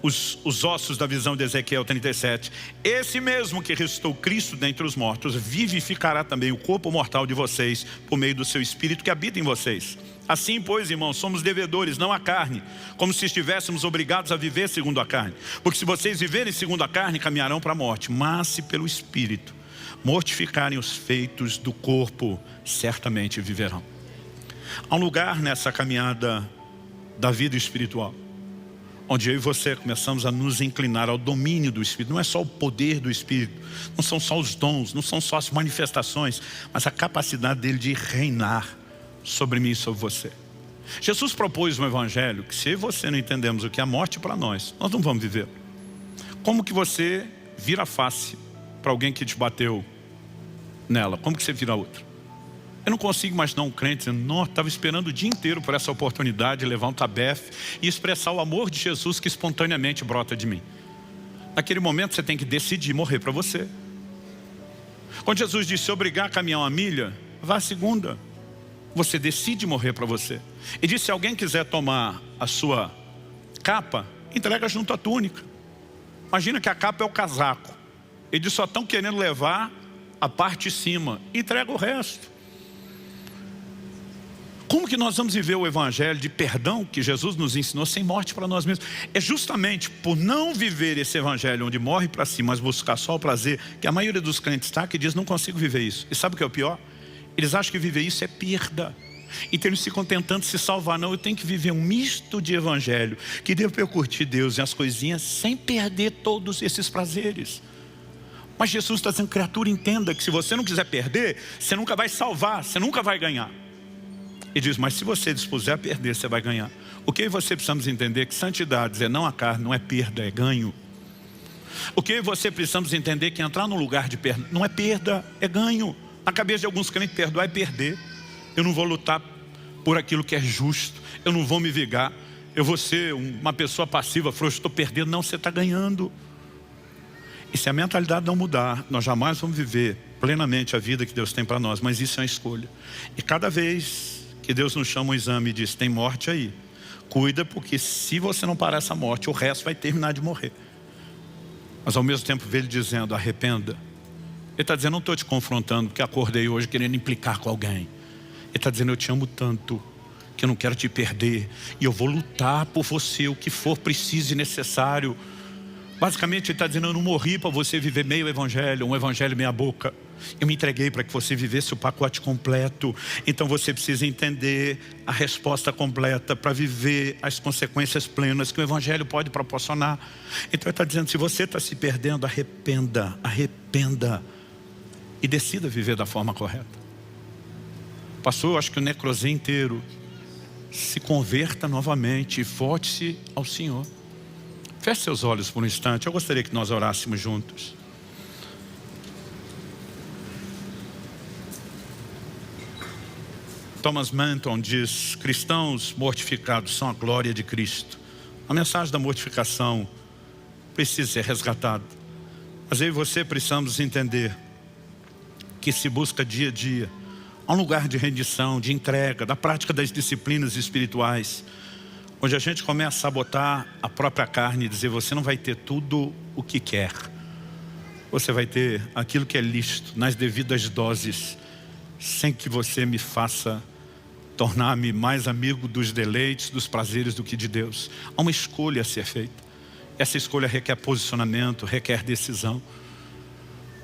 os ossos da visão de Ezequiel 37, esse mesmo que ressuscitou Cristo dentre os mortos, vivificará também o corpo mortal de vocês, por meio do seu Espírito que habita em vocês. Assim, pois, irmãos, somos devedores, não à carne, como se estivéssemos obrigados a viver segundo a carne. Porque se vocês viverem segundo a carne, caminharão para a morte, mas se pelo Espírito mortificarem os feitos do corpo, certamente viverão. Há um lugar nessa caminhada da vida espiritual, onde eu e você começamos a nos inclinar ao domínio do Espírito. Não é só o poder do Espírito, não são só os dons, não são só as manifestações, mas a capacidade dele de reinar sobre mim e sobre você. Jesus propôs um evangelho que, se você não entendemos o que é a morte para nós não vamos viver. Como que você vira a face para alguém que te bateu nela? Como que você vira a outra? Eu não consigo imaginar um crente dizendo: nossa, estava esperando o dia inteiro por essa oportunidade de levar um tabefe e expressar o amor de Jesus que espontaneamente brota de mim. Naquele momento você tem que decidir morrer para você. Quando Jesus disse: se obrigar a caminhar uma milha, vá a segunda. Você decide morrer para você. E disse: se alguém quiser tomar a sua capa, entrega junto à túnica. Imagina que a capa é o casaco. Eles só estão querendo levar a parte de cima. Entrega o resto. Como que nós vamos viver o evangelho de perdão que Jesus nos ensinou sem morte para nós mesmos? É justamente por não viver esse evangelho onde morre para si, mas buscar só o prazer, que a maioria dos crentes está, que diz: não consigo viver isso. E sabe o que é o pior? Eles acham que viver isso é perda. Então eles ficam tentando se salvar. Não, eu tenho que viver um misto de evangelho, que devo eu curtir Deus e as coisinhas sem perder todos esses prazeres. Mas Jesus está dizendo: criatura, entenda que se você não quiser perder, você nunca vai salvar, você nunca vai ganhar. E diz: mas se você dispuser a perder, você vai ganhar. O que você precisamos entender? Que santidade é não a carne, não é perda, é ganho. O que você precisamos entender? Que entrar no lugar de perda não é perda, é ganho. Na cabeça de alguns crentes, perdoar é perder. Eu não vou lutar por aquilo que é justo, eu não vou me vingar, eu vou ser uma pessoa passiva, frouxa, estou perdendo. Não, você está ganhando. E se a mentalidade não mudar, nós jamais vamos viver plenamente a vida que Deus tem para nós. Mas isso é uma escolha. E cada vez que Deus nos chama um exame e diz: tem morte aí, cuida, porque se você não parar essa morte, o resto vai terminar de morrer. Mas ao mesmo tempo vê Ele dizendo: arrependa. Ele está dizendo: não estou te confrontando porque acordei hoje querendo implicar com alguém. Ele está dizendo: eu te amo tanto que eu não quero te perder, e eu vou lutar por você, o que for preciso e necessário. Basicamente ele está dizendo: eu não morri para você viver meio evangelho, um evangelho meia boca. Eu me entreguei para que você vivesse o pacote completo. Então você precisa entender a resposta completa para viver as consequências plenas que o evangelho pode proporcionar. Então ele está dizendo: se você está se perdendo, arrependa, arrependa e decida viver da forma correta. Pastor, eu acho que o necrosé inteiro. Se converta novamente e volte-se ao Senhor. Feche seus olhos por um instante. Eu gostaria que nós orássemos juntos. Thomas Manton diz: cristãos mortificados são a glória de Cristo. A mensagem da mortificação precisa ser resgatada. Mas eu e você precisamos entender que se busca dia a dia a um lugar de rendição, de entrega, da prática das disciplinas espirituais, onde a gente começa a sabotar a própria carne e dizer: você não vai ter tudo o que quer. Você vai ter aquilo que é lícito, nas devidas doses, sem que você me faça tornar-me mais amigo dos deleites, dos prazeres do que de Deus. Há uma escolha a ser feita. Essa escolha requer posicionamento, requer decisão.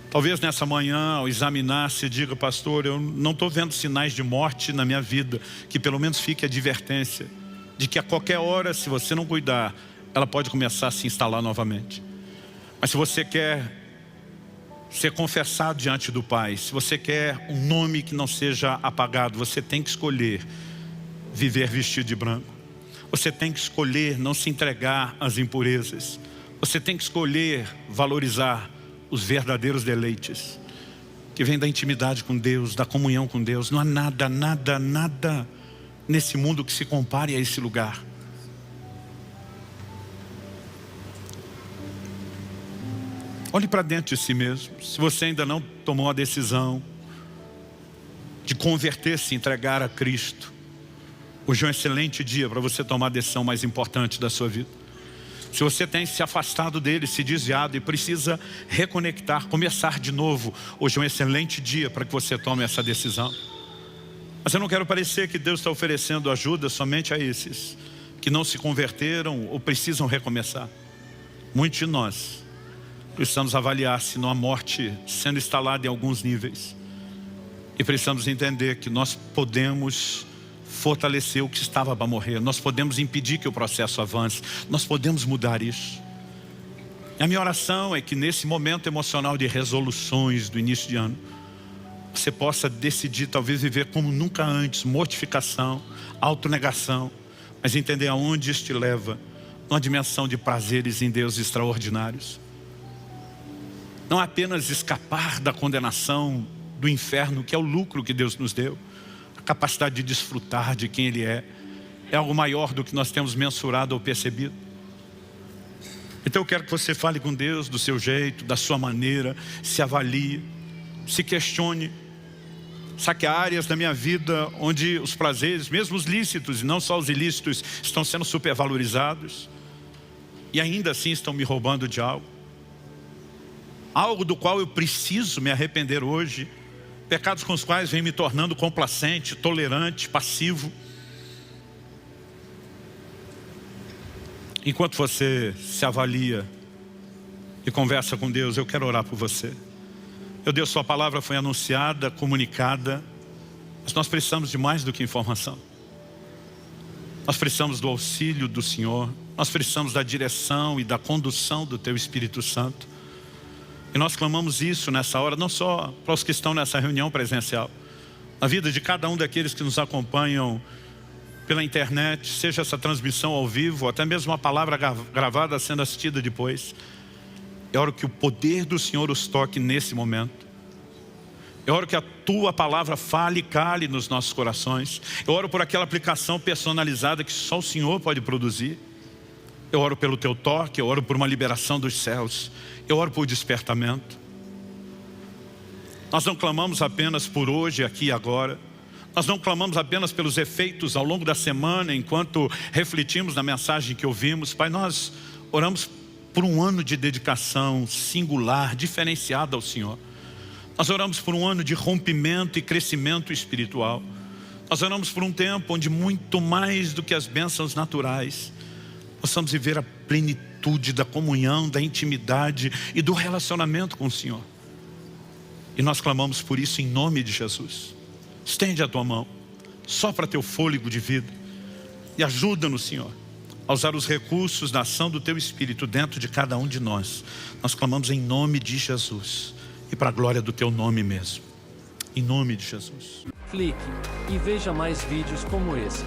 Talvez nessa manhã, ao examinar, se diga: pastor, eu não estou vendo sinais de morte na minha vida. Que pelo menos fique a advertência de que a qualquer hora, se você não cuidar, ela pode começar a se instalar novamente. Mas se você quer ser confessado diante do Pai, se você quer um nome que não seja apagado, você tem que escolher viver vestido de branco. Você tem que escolher não se entregar às impurezas. Você tem que escolher valorizar os verdadeiros deleites que vêm da intimidade com Deus, da comunhão com Deus. Não há nada, nada, nada nesse mundo que se compare a esse lugar. Olhe para dentro de si mesmo. Se você ainda não tomou a decisão de converter-se, entregar a Cristo, hoje é um excelente dia para você tomar a decisão mais importante da sua vida. Se você tem se afastado dele, se desviado e precisa reconectar, começar de novo, hoje é um excelente dia para que você tome essa decisão. Mas eu não quero parecer que Deus está oferecendo ajuda somente a esses que não se converteram ou precisam recomeçar. Muitos de nós precisamos avaliar se não há morte sendo instalada em alguns níveis. E precisamos entender que nós podemos fortalecer o que estava para morrer. Nós podemos impedir que o processo avance. Nós podemos mudar isso. E a minha oração é que nesse momento emocional de resoluções do início de ano, você possa decidir talvez viver como nunca antes, mortificação, autonegação, mas entender aonde isso te leva, numa dimensão de prazeres em Deus extraordinários. Não apenas escapar da condenação do inferno, que é o lucro que Deus nos deu, a capacidade de desfrutar de quem Ele é algo maior do que nós temos mensurado ou percebido. Então eu quero que você fale com Deus do seu jeito, da sua maneira, se avalie, se questione. Sabe que há áreas da minha vida onde os prazeres, mesmo os lícitos e não só os ilícitos, estão sendo supervalorizados e ainda assim estão me roubando de algo. Algo do qual eu preciso me arrepender hoje. Pecados com os quais venho me tornando complacente, tolerante, passivo. Enquanto você se avalia e conversa com Deus, eu quero orar por você. Meu Deus, sua palavra foi anunciada, comunicada, mas nós precisamos de mais do que informação. Nós precisamos do auxílio do Senhor, nós precisamos da direção e da condução do Teu Espírito Santo. E nós clamamos isso nessa hora, não só para os que estão nessa reunião presencial, na vida de cada um daqueles que nos acompanham pela internet, seja essa transmissão ao vivo, ou até mesmo uma palavra gravada sendo assistida depois. Eu oro que o poder do Senhor os toque nesse momento. Eu oro que a Tua palavra fale e cale nos nossos corações. Eu oro por aquela aplicação personalizada que só o Senhor pode produzir. Eu oro pelo Teu toque, eu oro por uma liberação dos céus. Eu oro por despertamento. Nós não clamamos apenas por hoje, aqui e agora. Nós não clamamos apenas pelos efeitos ao longo da semana, enquanto refletimos na mensagem que ouvimos. Pai, nós oramos por um ano de dedicação singular, diferenciada ao Senhor. Nós oramos por um ano de rompimento e crescimento espiritual. Nós oramos por um tempo onde muito mais do que as bênçãos naturais, possamos viver a plenitude da comunhão, da intimidade e do relacionamento com o Senhor. E nós clamamos por isso em nome de Jesus. Estende a Tua mão, sopra Teu fôlego de vida e ajuda-nos, Senhor, a usar os recursos da ação do Teu Espírito dentro de cada um de nós. Nós clamamos em nome de Jesus e para a glória do Teu nome mesmo. Em nome de Jesus. Clique e veja mais vídeos como esse.